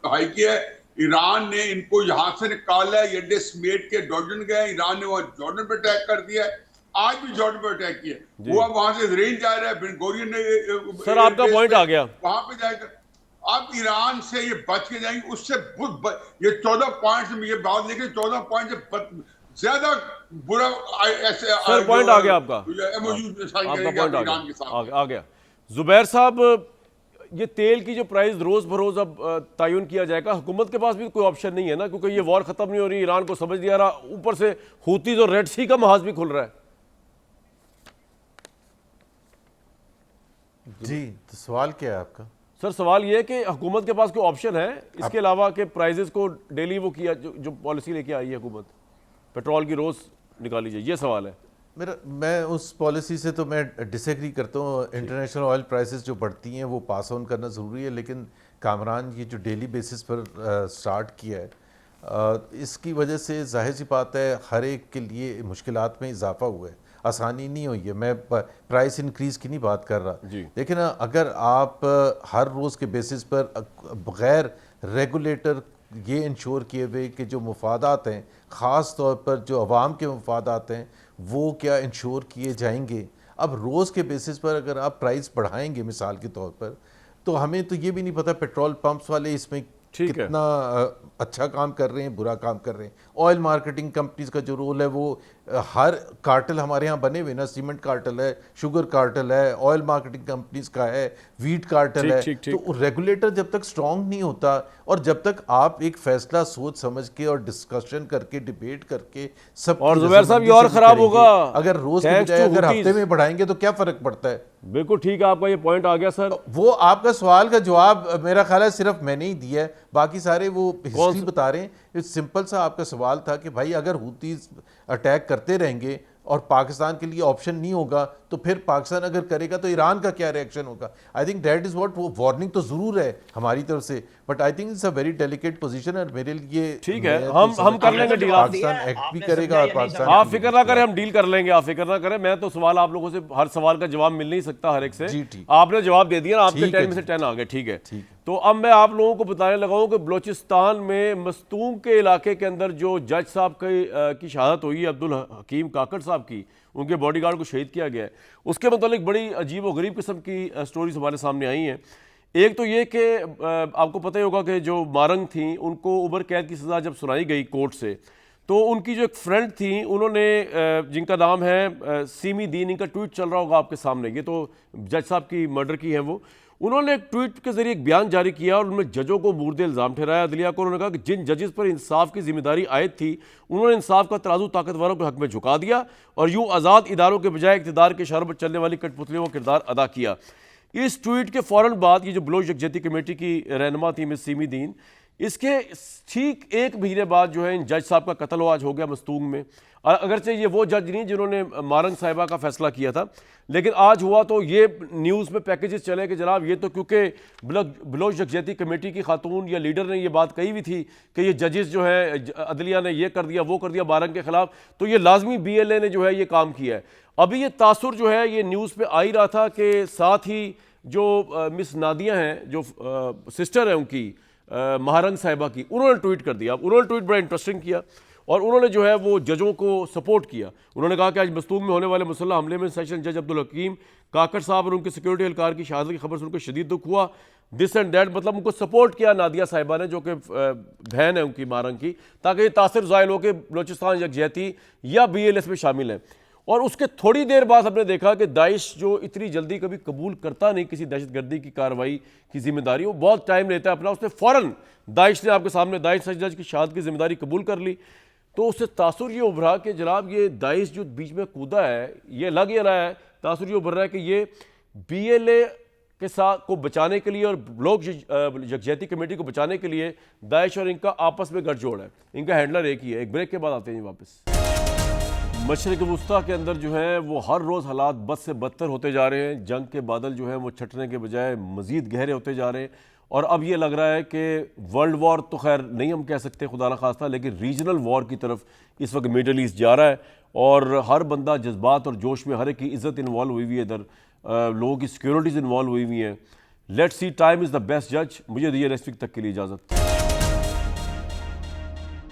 हाई किया है। ईरान ने इनको यहां से निकाला है, ये समेट के जॉर्डन गए, ईरान ने वहां जॉर्डन पर अटैक कर दिया है, आज भी जॉर्डन पर अटैक किया। वो अब वहां से रेंज जा रहा है, बेन गोरियन ने सर, आपका पॉइंट आ गया। वहां पे जाएगा। अब ईरान से ये बच के जाएंगे, उससे ये 14 पॉइंट से ये बात लेके 14 पॉइंट से ज्यादा बुरा ऐसे सर, पॉइंट आ गया आपका। MOU साइन आपका करेंगे पॉइंट आ ईरान के गया, साथ। आ गया। जुबैर साहब, ये तेल की जो प्राइस रोज बरोज अब तयन किया जाएगा, हुकूमत के पास भी कोई ऑप्शन नहीं है ना, क्योंकि ये वॉर खत्म नहीं हो रही, ईरान को समझ नहीं आ रहा, ऊपर से हूतीज और रेड सी का महाज भी खुल रहा है। जी, तो सवाल क्या है आपका? सर, सवाल ये है कि हुकूमत के पास कोई ऑप्शन है इसके अलावा कि प्राइजेस को डेली वो किया, जो पॉलिसी लेके आई है हुकूमत, पेट्रोल की रोज निकाली जाए, ये सवाल है मैं उस पॉलिसी से तो मैं डिसएग्री करता हूँ। इंटरनेशनल ऑयल प्राइसेस जो बढ़ती हैं वो पास ऑन करना ज़रूरी है, लेकिन कामरान ये जो डेली बेसिस पर स्टार्ट किया है, इसकी वजह से जाहिर सी बात है हर एक के लिए मुश्किलात में इजाफा हुआ है, आसानी नहीं हुई है। मैं प्राइस इंक्रीज़ की नहीं बात कर रहा, लेकिन अगर आप हर रोज़ के बेसिस पर बग़ैर रेगुलेटर ये इंश्योर किए हुए कि जो मफादात हैं, ख़ास तौर पर जो अवाम के मफादात हैं, वो क्या इंश्योर किए जाएंगे। अब रोज़ के बेसिस पर अगर आप प्राइस बढ़ाएंगे मिसाल के तौर पर, तो हमें तो ये भी नहीं पता पेट्रोल पंप्स वाले इसमें कितना अच्छा काम कर रहे हैं, बुरा काम कर रहे हैं। ऑयल मार्केटिंग कंपनीज का जो रोल है वो हर कार्टेल हमारे यहाँ बने हुए ना, सीमेंट कार्टेल है, शुगर कार्टेल है, ऑयल मार्केटिंग कंपनीज का है, वीट कार्टेल है। ठीक। तो रेगुलेटर जब तक स्ट्रांग नहीं होता और जब तक आप एक फैसला सोच समझ के और डिस्कशन करके डिबेट करके सब और जुबैर साहब ये और खराब होगा, अगर रोज के Thanks बजाय to अगर Houthis। हफ्ते में बढ़ाइंगे तो क्या फर्क पड़ता है? बिल्कुल ठीक है, आपका ये पॉइंट आ गया सर। वो आपका सवाल का जवाब मेरा ख्याल है सिर्फ मैंने ही दिया है, बाकी सारे वो हिस्ट्री बता रहे हैं। सिंपल सा आपका सवाल था कि भाई अगर हूतीज अटैक करते रहेंगे और पाकिस्तान के लिए ऑप्शन नहीं होगा तो फिर पाकिस्तान अगर करेगा तो ईरान का क्या रिएक्शन होगा? I think that is what, वो वार्निंग तो जरूर है हमारी तरफ से, but I think it's a very delicate position और मेरे लिए ठीक है, मैं तो हम समझता कर हूं लेंगे कि डील। पाकिस्तान एक्ट भी आपने करेगा समझा और या नहीं पाकिस्तान समझा? आप फिक्र ना करें, हम डील कर लेंगे, आप फिक्र ना करें। मैं तो सवाल आप लोगों से, हर सवाल का जवाब मिल नहीं सकता हर एक से। जी, ठीक। आपने जवाब दे दिया ना, आपके ठीक है 10 में से जी। 10 आ गए, ठीक है। ठीक। तो अब मैं आप लोगों को बताने लगा हूं कि बलूचिस्तान में मस्तूम के इलाके के अंदर जो जज साहब की शहादत हुई है, अब्दुल हकीम काकड़ साहब की, उनके बॉडीगार्ड को शहीद किया गया है, उसके मतलब बड़ी अजीब और गरीब किस्म की स्टोरीज हमारे सामने आई हैं। एक तो ये कि आपको पता ही होगा कि जो मारंग थी, उनको उम्र कैद की सज़ा जब सुनाई गई कोर्ट से, तो उनकी जो एक फ्रेंड थी, उन्होंने जिनका नाम है सीमी दीन, इनका ट्वीट चल रहा होगा आपके सामने, ये तो जज साहब की मर्डर की है वो, उन्होंने एक ट्वीट के जरिए एक बयान जारी किया और उन्होंने जजों को मुर्दे इल्ज़ाम ठहराया अदलिया को। उन्होंने कहा कि जिन जजेस पर इंसाफ की जिम्मेदारी आयद थी, उन्होंने इंसाफ का तराजू ताकतवरों के हक में झुका दिया और यूँ आज़ाद इदारों के बजाय इक़्तिदार के इशारों पर चलने वाली कठपुतलियों का किरदार अदा किया। इस ट्वीट के फ़ौरन बाद ये जो बलोच यकजहती कमेटी की रहनुमा थी मिस सीमी दीन, इसके ठीक एक महीने बाद जो है इन जज साहब का कत्ल आज हो गया मस्तूंग में। अगरचे ये वो जज नहीं जिन्होंने मारंग साहिबा का फैसला किया था, लेकिन आज हुआ तो ये न्यूज़ में पैकेजेस चले कि जनाब ये तो क्योंकि बलोच यकजहती कमेटी की खातून या लीडर ने ये बात कही हुई थी कि ये जजेस जो है अदलिया ने ये कर दिया वो कर दिया मारंग के खिलाफ, तो ये लाजमी BLA ने जो है ये काम किया है। अभी ये तासुर जो है ये न्यूज़ पे आ ही रहा था कि साथ ही जो मिस नादिया हैं, जो सिस्टर है उनकी महारंग साहिबा की, उन्होंने ट्वीट कर दिया। उन्होंने ट्वीट बड़ा इंटरेस्टिंग किया और उन्होंने जो है वो जजों को सपोर्ट किया। उन्होंने कहा कि आज मस्तूम में होने वाले मुसल्लह हमले में सेशन जज अब्दुल हकीम काकड़ साहब और उनके सिक्योरिटी एहलकार की शहादत की खबर सुनकर शदीद दुख हुआ। दिस एंड दैट, मतलब उनको सपोर्ट किया नादिया साहिबा ने, जो कि बहन है उनकी मारंग की, ताकि ये तासिर ज़ाहिल हो कि बलोचिस्तान यकजहती या BLS में शामिल है। और उसके थोड़ी देर बाद हमने देखा कि दाइश जो इतनी जल्दी कभी कबूल करता नहीं किसी दहशतगर्दी की कार्रवाई की जिम्मेदारी, वो बहुत टाइम लेता है अपना, उसने फ़ौरन दाइश ने आपके सामने दाइश जज की शहादत की जिम्मेदारी कबूल कर ली। तो उससे तासुर ये उभरा कि जनाब ये दाइश जो बीच में कूदा है, ये लग ये रहा है, तासुर ये उभर रहा है कि ये BLA के साथ को बचाने के लिए और लोग यकजहती कमेटी को बचाने के लिए दाइश और इनका आपस में गठजोड़ है, इनका हैंडलर एक ही है। एक ब्रेक के बाद आते हैं वापस। मशरिक़ वुस्ता के अंदर जो है वो हर रोज़ हालात बद से बदतर होते जा रहे हैं। जंग के बादल जो है वो छटने के बजाय मज़ीद गहरे होते जा रहे हैं और अब ये लग रहा है कि वर्ल्ड वॉर तो खैर नहीं हम कह सकते खुदा न खास्ता, लेकिन रीजनल वॉर की तरफ इस वक्त मिडल ईस्ट जा रहा है और हर बंदा जज्बात और जोश में, हर एक की इज़्ज़त इन्वॉल्व हुई हुई है, इधर लोगों की सिक्योरिटीज़ इन्वॉल्व हुई हुई हैं। Let's see, time is the best जज। मुझे दिए नेक्स्ट वीक तक के लिए इजाज़त।